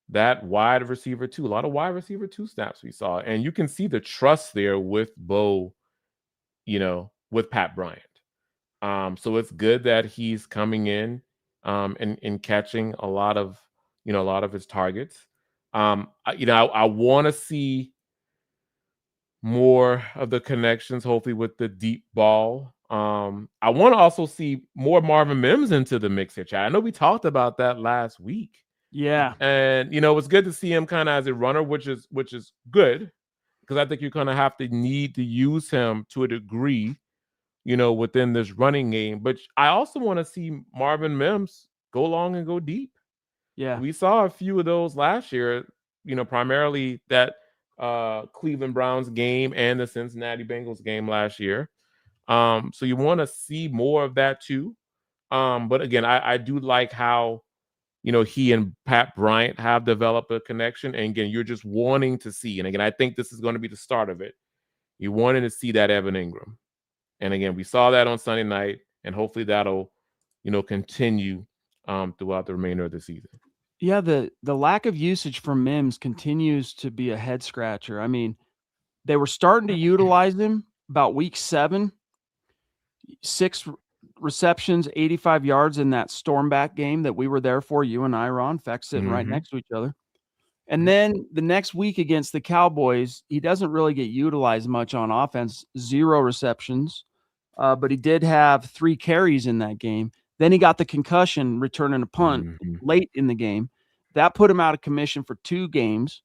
that wide receiver too. A lot of wide receiver 2 snaps we saw. And you can see the trust there with Bo, with Pat Bryant. So it's good that he's coming in and catching a lot of his targets. I want to see more of the connections, hopefully with the deep ball. I want to also see more Marvin Mims into the mix here, Chad. I know we talked about that last week. Yeah. And it was good to see him kind of as a runner, which is good, because I think you're gonna have to need to use him to a degree, within this running game. But I also want to see Marvin Mims go long and go deep. Yeah. We saw a few of those last year, primarily that Cleveland Browns game and the Cincinnati Bengals game last year. So you want to see more of that too. But again, I do like how, he and Pat Bryant have developed a connection. And again, you're just wanting to see. And again, I think this is going to be the start of it. You wanted to see that Evan Ingram. And again, we saw that on Sunday night, and hopefully that'll, continue throughout the remainder of the season. Yeah, the lack of usage from Mims continues to be a head scratcher. I mean, they were starting to utilize him about week 7, 6 receptions, 85 yards in that Stormback game that we were there for, you and I, Ron, in fact, sitting right next to each other. And then the next week against the Cowboys, he doesn't really get utilized much on offense, 0 receptions, but he did have 3 carries in that game. Then he got the concussion returning a punt late in the game. That put him out of commission for 2 games.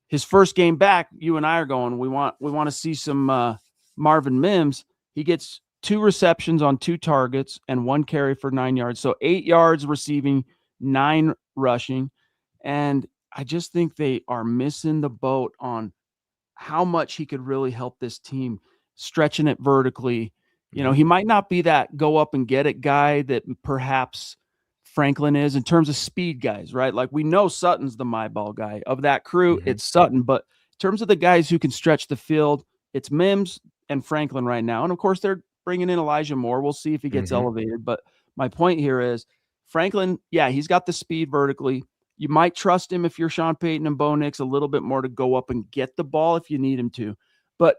His first game back, you and I are going, we want to see some Marvin Mims. He gets 2 receptions on 2 targets and 1 carry for 9 yards. So 8 yards receiving, 9 rushing. And I just think they are missing the boat on how much he could really help this team, stretching it vertically. He might not be that go up and get it guy that perhaps Franklin is in terms of speed guys, right? Like we know Sutton's the my ball guy of that crew. It's Sutton, but in terms of the guys who can stretch the field, it's Mims and Franklin right now. And of course they're bringing in Elijah Moore. We'll see if he gets elevated. But my point here is Franklin, yeah, he's got the speed vertically. You might trust him if you're Sean Payton and Bo Nix a little bit more to go up and get the ball if you need him to. But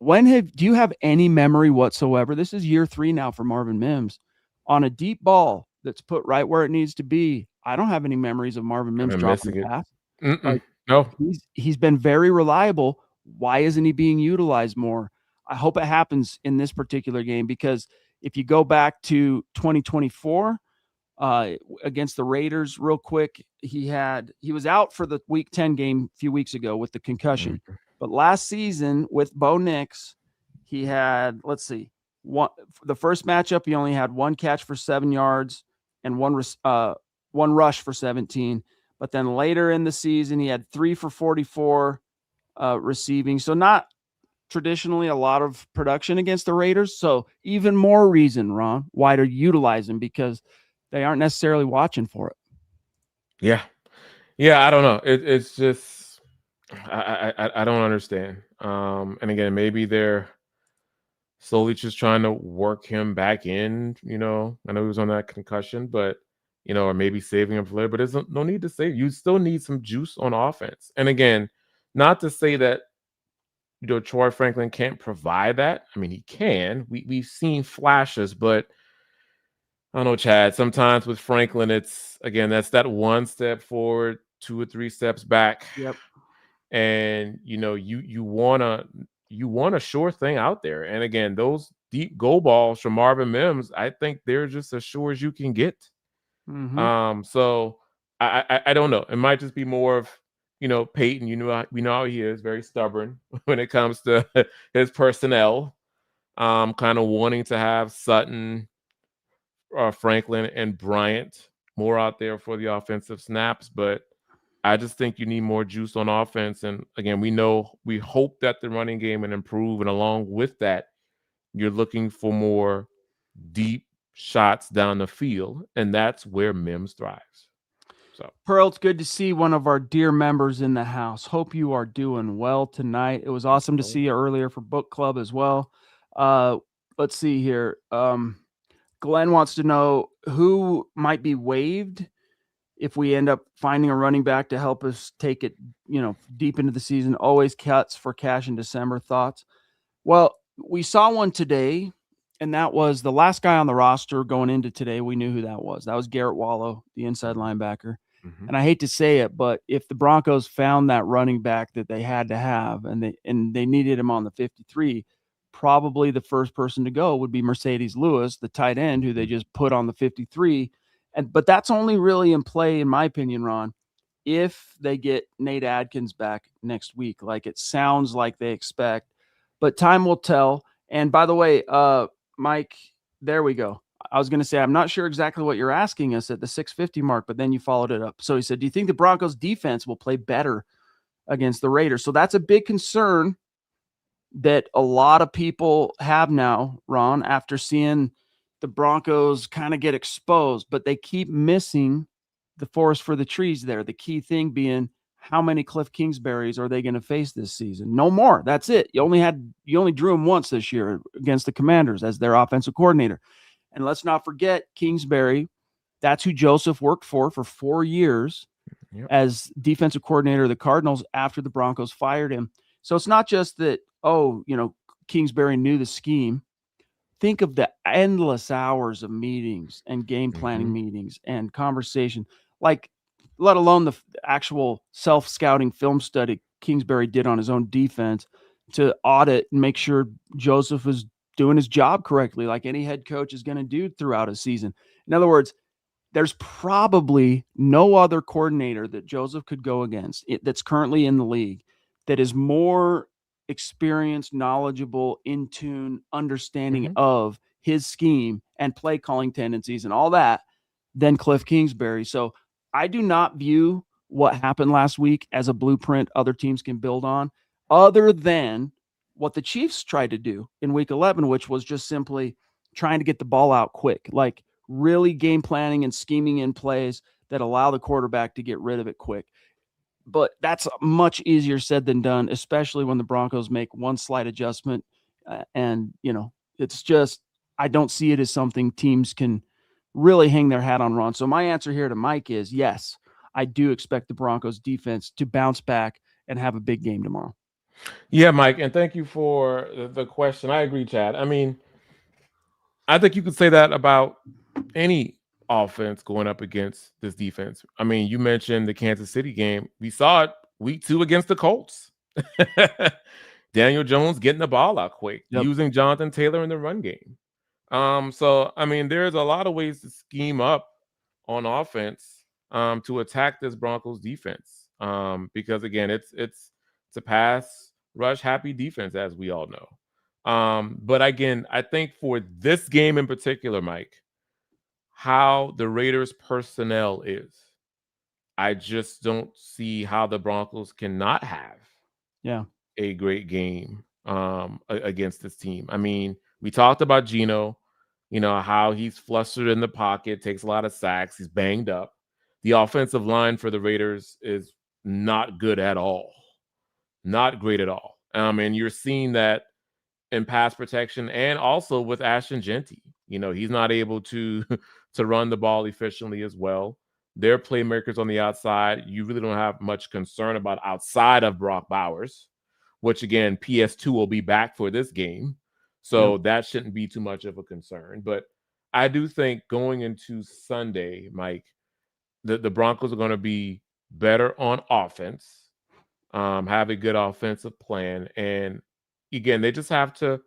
do you have any memory whatsoever? This is year 3 now for Marvin Mims on a deep ball that's put right where it needs to be. I don't have any memories of Marvin Mims dropping a pass. Like, no, he's been very reliable. Why isn't he being utilized more? I hope it happens in this particular game, because if you go back to 2024 against the Raiders real quick, he was out for the week 10 game a few weeks ago with the concussion. But last season with Bo Nix, he had, the first matchup, he only had 1 catch for 7 yards and 1 rush for 17. But then later in the season, he had 3 for 44 receiving. So not traditionally a lot of production against the Raiders. So even more reason, Ron, why to utilize him, because they aren't necessarily watching for it. Yeah. I don't know. It's just I don't understand. And again, maybe they're slowly just trying to work him back in. I know he was on that concussion, but or maybe saving him for later. But there's no need to save. You still need some juice on offense. And again, not to say that Troy Franklin can't provide that. I mean, he can. We've seen flashes, but I don't know, Chad. Sometimes with Franklin, it's that's that 1 step forward, 2 or 3 steps back. Yep. And you want a sure thing out there. And again, those deep go balls from Marvin Mims, I think they're just as sure as you can get. So I don't know. It might just be more of Peyton. We know how he is, very stubborn when it comes to his personnel. Kind of wanting to have Sutton, Franklin, and Bryant more out there for the offensive snaps, but I just think you need more juice on offense. And again, we hope that the running game will improve, and along with that, you're looking for more deep shots down the field, and that's where Mims thrives. So, Pearl, it's good to see one of our dear members in the house. Hope you are doing well tonight. It was awesome to see you earlier for book club as well. let's see here. Glenn wants to know who might be waived if we end up finding a running back to help us take it, deep into the season. Always cuts for cash in December. Thoughts? Well, we saw one today, and that was the last guy on the roster going into today. We knew who that was. That was Garrett Wallow, the inside linebacker. Mm-hmm. And I hate to say it, but if the Broncos found that running back that they had to have, and they needed him on the 53, probably the first person to go would be Marcedes Lewis, the tight end, who they just put on the 53. But that's only really in play, in my opinion, Ron, if they get Nate Adkins back next week, like it sounds like they expect. But time will tell. And by the way, Mike, there we go. I was going to say, I'm not sure exactly what you're asking us at the 650 mark, but then you followed it up. So he said, do you think the Broncos defense will play better against the Raiders? So that's a big concern that a lot of people have now, Ron, after seeing the Broncos kind of get exposed, but they keep missing the forest for the trees there. The key thing being, how many Cliff Kingsburys are they going to face this season? No more. That's it. You only drew him once this year against the Commanders as their offensive coordinator. And let's not forget Kingsbury. That's who Joseph worked for 4 years as defensive coordinator of the Cardinals after the Broncos fired him. So it's not just that, Kingsbury knew the scheme. Think of the endless hours of meetings and game planning meetings and conversation, like, let alone the actual self-scouting film study Kingsbury did on his own defense to audit and make sure Joseph was doing his job correctly, like any head coach is going to do throughout a season. In other words, there's probably no other coordinator that Joseph could go against that's currently in the league that is more experienced, knowledgeable, in tune, understanding of his scheme and play calling tendencies and all that than Cliff Kingsbury. So I do not view what happened last week as a blueprint other teams can build on, other than what the Chiefs tried to do in week 11, which was just simply trying to get the ball out quick, like really game planning and scheming in plays that allow the quarterback to get rid of it quick. But that's much easier said than done, especially when the Broncos make one slight adjustment. It's just, I don't see it as something teams can really hang their hat on, Ron. So my answer here to Mike is yes, I do expect the Broncos defense to bounce back and have a big game tomorrow. Yeah, Mike, and thank you for the question. I agree, Chad. I mean, I think you could say that about any offense going up against this defense. I mean, you mentioned the Kansas City game. We saw it week 2 against the Colts. Daniel Jones getting the ball out quick, using Jonathan Taylor in the run game. So, I mean, there's a lot of ways to scheme up on offense to attack this Broncos defense. Because, again, it's a pass rush happy defense, as we all know. But, again, I think for this game in particular, Mike, how the Raiders personnel is, I just don't see how the Broncos cannot have a great game against this team. I mean, we talked about Geno, how he's flustered in the pocket, takes a lot of sacks, he's banged up. The offensive line for the Raiders is not good at all. Not great at all. And you're seeing that in pass protection and also with Ashton Jeanty. He's not able to run the ball efficiently as well. Their playmakers on the outside, you really don't have much concern about outside of Brock Bowers, which, again, PS2 will be back for this game. So that shouldn't be too much of a concern. But I do think going into Sunday, Mike, the Broncos are going to be better on offense, have a good offensive plan. And, again, they just have to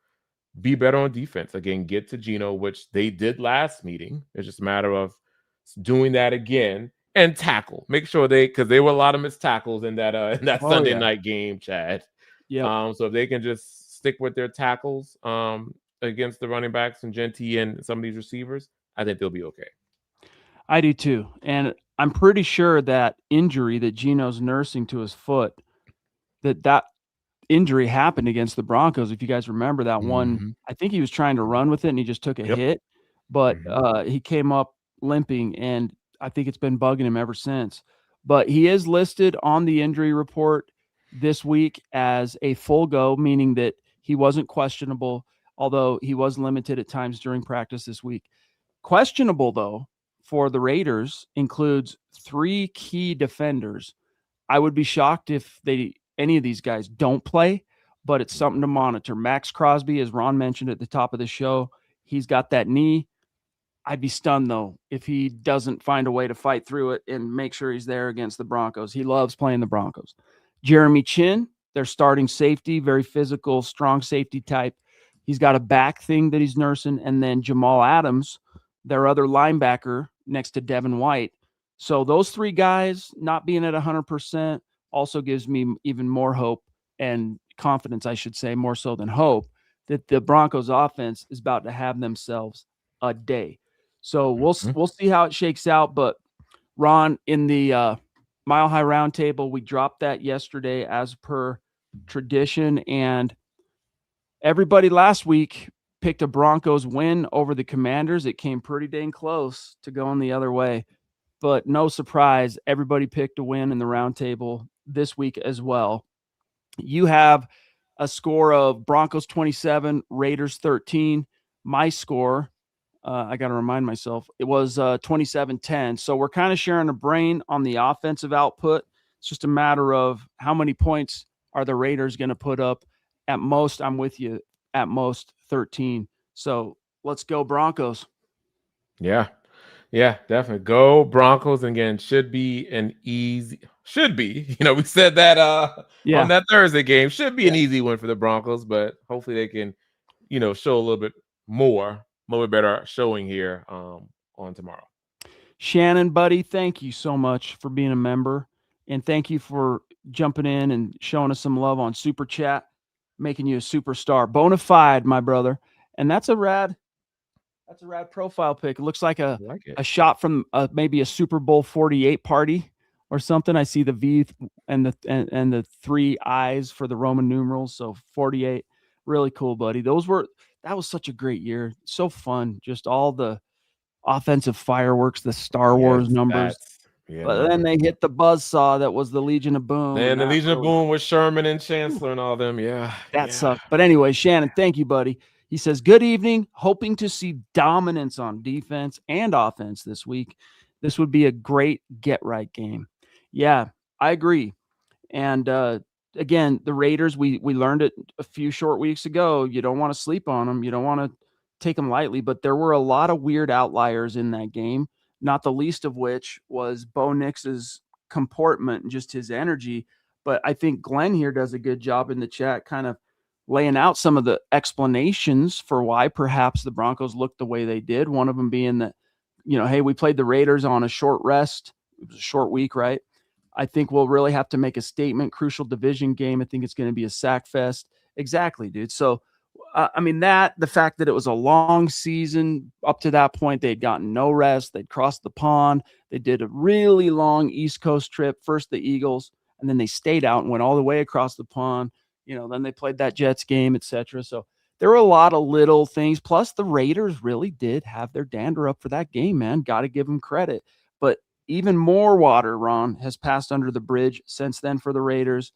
be better on defense. Again, get to Geno, which they did last meeting. It's just a matter of doing that again and tackle. Make sure because there were a lot of missed tackles in that Sunday night game, Chad. So if they can just stick with their tackles against the running backs and Jeanty and some of these receivers, I think they'll be okay. I do too. And I'm pretty sure that injury that Geno's nursing to his foot, that injury happened against the Broncos. If you guys remember that one, I think he was trying to run with it and he just took a hit, but he came up limping, and I think it's been bugging him ever since. But he is listed on the injury report this week as a full go, meaning that he wasn't questionable. although he was limited at times during practice this week. Questionable, though, for the Raiders includes 3 key defenders. I would be shocked if any of these guys don't play, but it's something to monitor. Max Crosby, as Ron mentioned at the top of the show, he's got that knee. I'd be stunned, though, if he doesn't find a way to fight through it and make sure he's there against the Broncos. He loves playing the Broncos. Jeremy Chin, their starting safety, very physical, strong safety type. He's got a back thing that he's nursing. And then Jamal Adams, their other linebacker, next to Devin White. So those 3 guys not being at 100% also gives me even more hope and confidence, I should say, more so than hope, that the Broncos offense is about to have themselves a day. So we'll see how it shakes out. But Ron, in the Mile High Roundtable, we dropped that yesterday as per tradition, and everybody last week picked a Broncos win over the Commanders. It came pretty dang close to going the other way, but no surprise, everybody picked a win in the Roundtable this week as well. You have a score of Broncos 27, Raiders 13. My score, I got to remind myself, it was 27-10. So we're kind of sharing a brain on the offensive output. It's just a matter of how many points are the Raiders going to put up. At most, I'm with you, at most 13. So let's go Broncos. Yeah, definitely. Go Broncos. And again, should be, we said that on that Thursday game, should be an easy win for the Broncos, but hopefully they can, show a little bit better showing here on tomorrow. Shannon, buddy, thank you so much for being a member, and thank you for jumping in and showing us some love on Super Chat, making you a superstar. Bonafide, my brother. And that's a rad profile pic. It looks like a shot from maybe a Super Bowl 48 party or something. I see the V and the 3 eyes for the Roman numerals. So 48, really cool, buddy. That was such a great year. So fun. Just all the offensive fireworks, the Star Wars numbers. But then they hit the buzzsaw that was the Legion of Boom. And the Legion of Boom with Sherman and Chancellor and all them. Yeah. That sucked. But anyway, Shannon, thank you, buddy. He says, good evening. Hoping to see dominance on defense and offense this week. This would be a great get-right game. Yeah, I agree. And again, the Raiders, we learned it a few short weeks ago. You don't want to sleep on them. You don't want to take them lightly. But there were a lot of weird outliers in that game, not the least of which was Bo Nix's comportment and just his energy. But I think Glenn here does a good job in the chat kind of laying out some of the explanations for why perhaps the Broncos looked the way they did. One of them being that, hey, we played the Raiders on a short rest. It was a short week, right? I think we'll really have to make a statement. Crucial division game. I think it's going to be a sack fest. Exactly, dude. So, the fact that it was a long season up to that point, they'd gotten no rest. They'd crossed the pond. They did a really long East Coast trip. First the Eagles, and then they stayed out and went all the way across the pond. Then they played that Jets game, etc. So there were a lot of little things. Plus, the Raiders really did have their dander up for that game, man. Got to give them credit. But even more water, Ron, has passed under the bridge since then for the Raiders.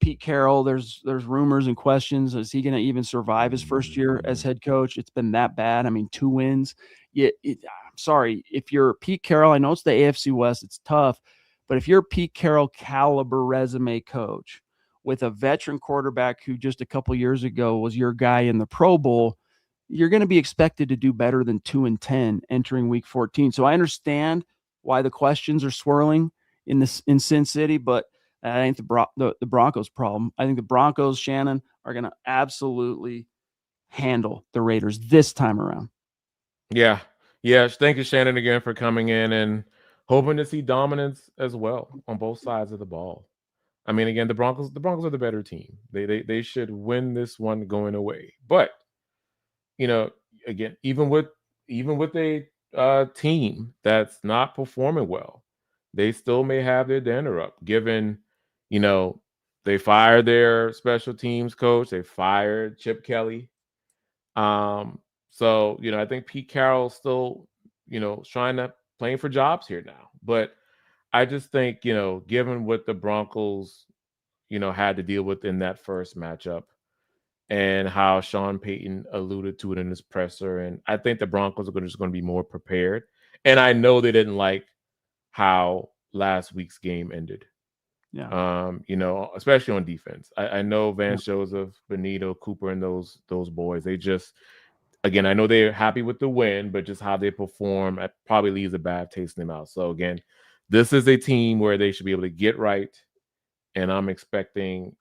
Pete Carroll, there's rumors and questions. Is he going to even survive his first year as head coach? It's been that bad. 2 wins. I'm sorry. If you're Pete Carroll, I know it's the AFC West. It's tough. But if you're a Pete Carroll caliber resume coach with a veteran quarterback who just a couple years ago was your guy in the Pro Bowl, you're going to be expected to do better than 2-10 entering week 14. So I understand why the questions are swirling in Sin City, but that ain't the Broncos' problem. I think the Broncos, Shannon, are going to absolutely handle the Raiders this time around. Yeah. Yes. Thank you, Shannon, again for coming in and hoping to see dominance as well on both sides of the ball. Again, the Broncos are the better team. They should win this one going away. But again, even with a team that's not performing well, they still may have their dander up. Given, they fired their special teams coach, they fired Chip Kelly. So I think Pete Carroll's still trying to playing for jobs here now, but I just think, given what the Broncos, had to deal with in that first matchup, and how Sean Payton alluded to it in his presser. And I think the Broncos are just going to be more prepared. And I know they didn't like how last week's game ended. Yeah. Especially on defense. I know Vance Joseph, Bonitto, Cooper, and those boys, they just, again, I know they're happy with the win, but just how they perform, it probably leaves a bad taste in their mouth. So again, this is a team where they should be able to get right, and I'm expecting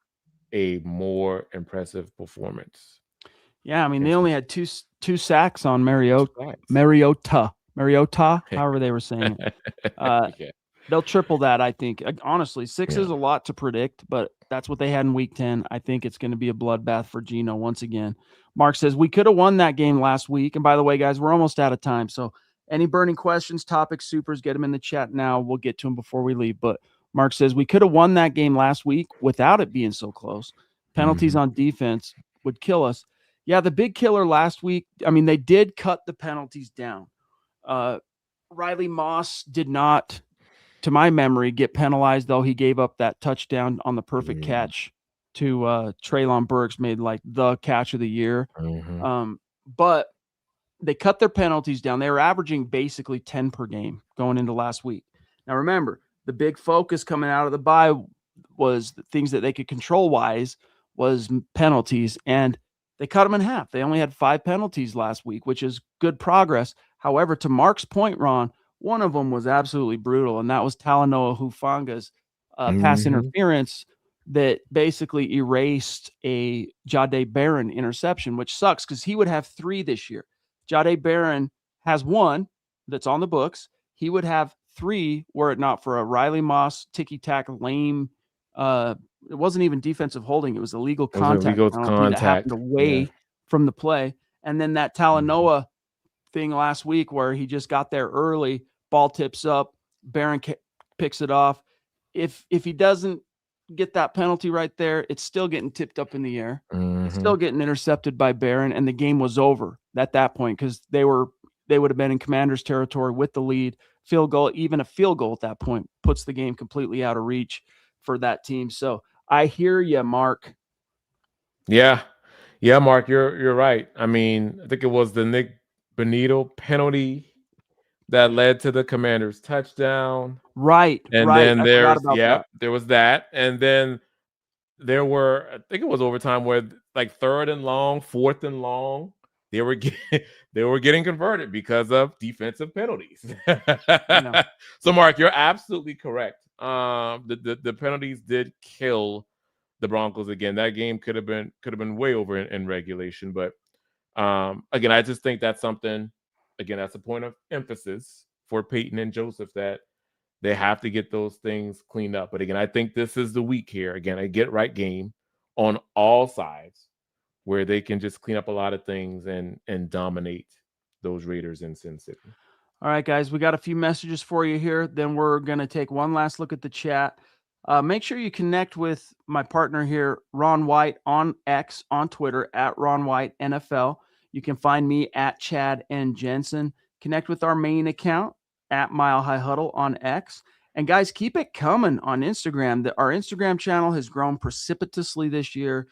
a more impressive performance. Yeah, I mean, they only had two sacks on Mariota, however they were saying it. They'll triple that, I think. Honestly, 6 is a lot to predict, but that's what they had in week 10. I think it's going to be a bloodbath for Geno once again. Mark says, we could have won that game last week. And by the way, guys, we're almost out of time. So any burning questions, topics, supers, get them in the chat now. We'll get to them before we leave. But Mark says, we could have won that game last week without it being so close. Penalties on defense would kill us. Yeah, the big killer last week, I mean, they did cut the penalties down. Riley Moss did not, to my memory, get penalized, though he gave up that touchdown on the perfect catch to Treylon Burks, made like the catch of the year. But they cut their penalties down. They were averaging basically 10 per game going into last week. Now, remember, the big focus coming out of the bye was the things that they could control-wise was penalties, and they cut them in half. They only had 5 penalties last week, which is good progress. However, to Mark's point, Ron, one of them was absolutely brutal, and that was Talanoa Hufanga's pass interference that basically erased a Jahdae Barron interception, which sucks because he would have 3 this year. Jahdae Barron has 1 that's on the books. He would have 3 were it not for a Riley Moss ticky-tack lame. It wasn't even defensive holding. It was illegal contact penalty that happened away from the play. And then that Talanoa thing last week where he just got there early, ball tips up, Barron picks it off. If he doesn't get that penalty right there, it's still getting tipped up in the air. It's still getting intercepted by Barron, and the game was over at that point because they would have been in Commander's territory with the lead. Field goal, even a field goal at that point, puts the game completely out of reach for that team. So I hear you, Mark. Yeah, Mark, you're right. I mean, I think it was the Nik Bonitto penalty that led to the Commanders' touchdown. Right. And then there was that. And then there were, I think it was overtime where like 3rd and long, 4th and long, they were getting converted because of defensive penalties. So Mark, you're absolutely correct. The penalties did kill the Broncos again. That game could have been way over in regulation. But again, I just think that's something, again, that's a point of emphasis for Peyton and Joseph that they have to get those things cleaned up. But again, I think this is the week here. Again, a get right game on all sides where they can just clean up a lot of things and dominate those Raiders in Sin City. All right, guys, we got a few messages for you here. Then we're going to take one last look at the chat. Make sure you connect with my partner here, Ron White, on X, on Twitter, at Ron White NFL. You can find me at Chad and Jensen. Connect with our main account at Mile High Huddle on X. And guys, keep it coming on Instagram. Our Instagram channel has grown precipitously this year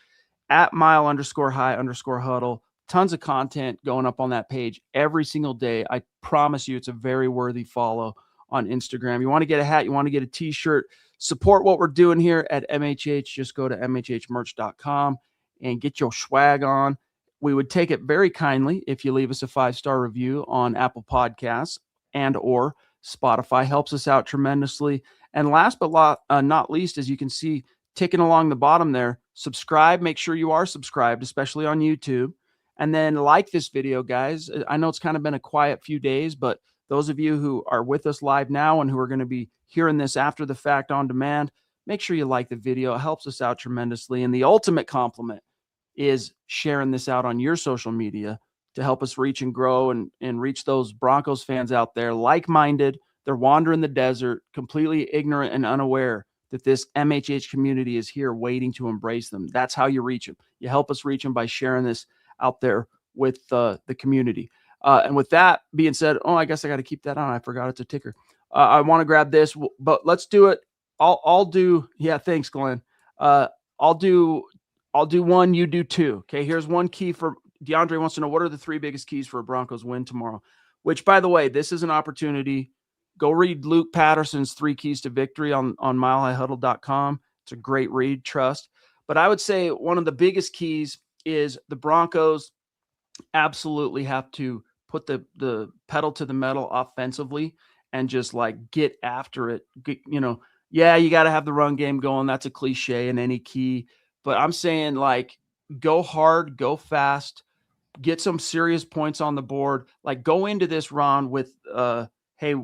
at Mile_High_Huddle. Tons of content going up on that page every single day. I promise you it's a very worthy follow on Instagram. You want to get a hat, you want to get a t-shirt, support what we're doing here at MHH. Just go to mhhmerch.com and get your swag on. We would take it very kindly if you leave us a 5-star review on Apple Podcasts and or Spotify. Helps us out tremendously. And last but not least, as you can see ticking along the bottom there, subscribe. Make sure you are subscribed, especially on YouTube. And then like this video, guys. I know it's kind of been a quiet few days, but those of you who are with us live now and who are going to be hearing this after the fact on demand, make sure you like the video. It helps us out tremendously. And the ultimate compliment is sharing this out on your social media to help us reach and grow and reach those Broncos fans out there, like-minded. They're wandering the desert, completely ignorant and unaware that this MHH community is here waiting to embrace them. That's how you reach them. You help us reach them by sharing this out there with the community. And with that being said, I guess I got to keep that on. I forgot it's a ticker. I want to grab this, but let's do it. I'll do. Yeah, thanks, Glenn. I'll do I'll do one, you do two. Okay, here's one key for DeAndre wants to know, what are the 3 biggest keys for a Broncos win tomorrow? Which, by the way, this is an opportunity. Go read Luke Patterson's 3 Keys to Victory on milehighhuddle.com. It's a great read, trust. But I would say one of the biggest keys is the Broncos absolutely have to put the pedal to the metal offensively and just like get after it. Yeah, you got to have the run game going. That's a cliche in any key. But I'm saying, like, go hard, go fast, get some serious points on the board. Like, go into this, Ron, with hey,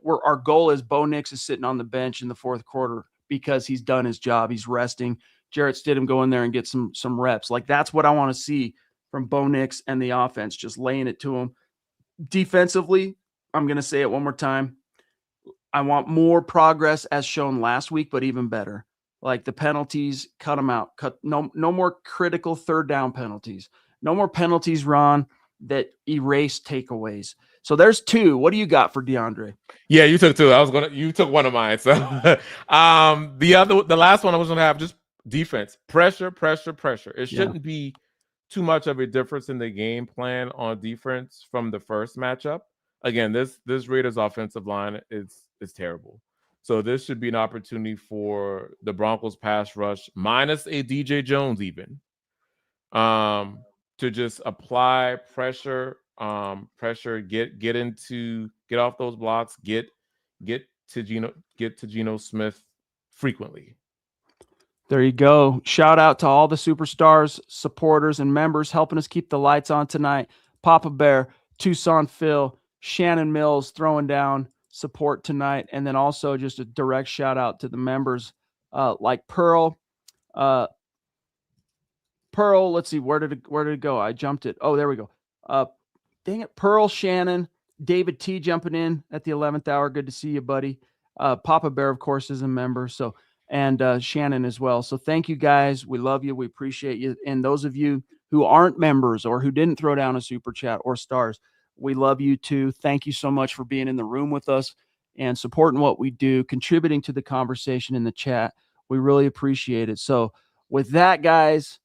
our goal is Bo Nix is sitting on the bench in the 4th quarter because he's done his job. He's resting. Jarrett Stidham go in there and get some reps. Like, that's what I want to see from Bo Nix and the offense, just laying it to him. Defensively, I'm going to say it one more time. I want more progress as shown last week, but even better. Like, the penalties, cut them out. No more critical 3rd down penalties. No more penalties, Ron, that erase takeaways. So there's 2. What do you got for DeAndre? Yeah, you took 2. You took one of mine. So the last one I was gonna have, just defense. Pressure. It shouldn't be too much of a difference in the game plan on defense from the first matchup. Again, this Raiders offensive line is terrible. So this should be an opportunity for the Broncos pass rush, minus a DJ Jones even, to just apply pressure, get off those blocks, get to Geno Smith frequently. There you go. Shout out to all the superstars, supporters, and members helping us keep the lights on tonight. Papa Bear, Tucson Phil, Shannon Mills throwing down support tonight. And then also just a direct shout out to the members like Pearl. Pearl, let's see, where did it go? I jumped it. Oh, there we go. Dang it. Pearl, Shannon, David T jumping in at the 11th hour. Good to see you, buddy. Papa Bear, of course, is a member. So, and Shannon as well. So thank you guys. We love you. We appreciate you. And those of you who aren't members or who didn't throw down a super chat or stars, we love you too. Thank you so much for being in the room with us and supporting what we do, contributing to the conversation in the chat. We really appreciate it. So with that, guys,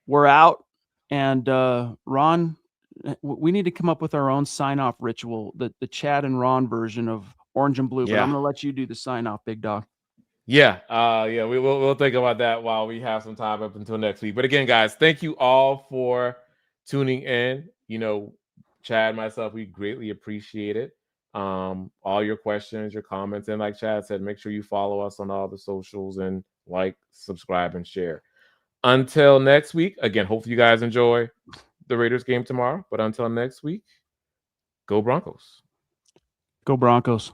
we're out. And Ron, we need to come up with our own sign-off ritual, the Chad and Ron version of Orange and Blue. But I'm going to let you do the sign-off, big dog. Yeah, we'll think about that while we have some time up until next week. But again, guys, thank you all for tuning in. Chad, myself, we greatly appreciate it. All your questions, your comments, and like Chad said, make sure you follow us on all the socials and like, subscribe, and share. Until next week, again, hopefully you guys enjoy the Raiders game tomorrow. But until next week, go Broncos. Go Broncos.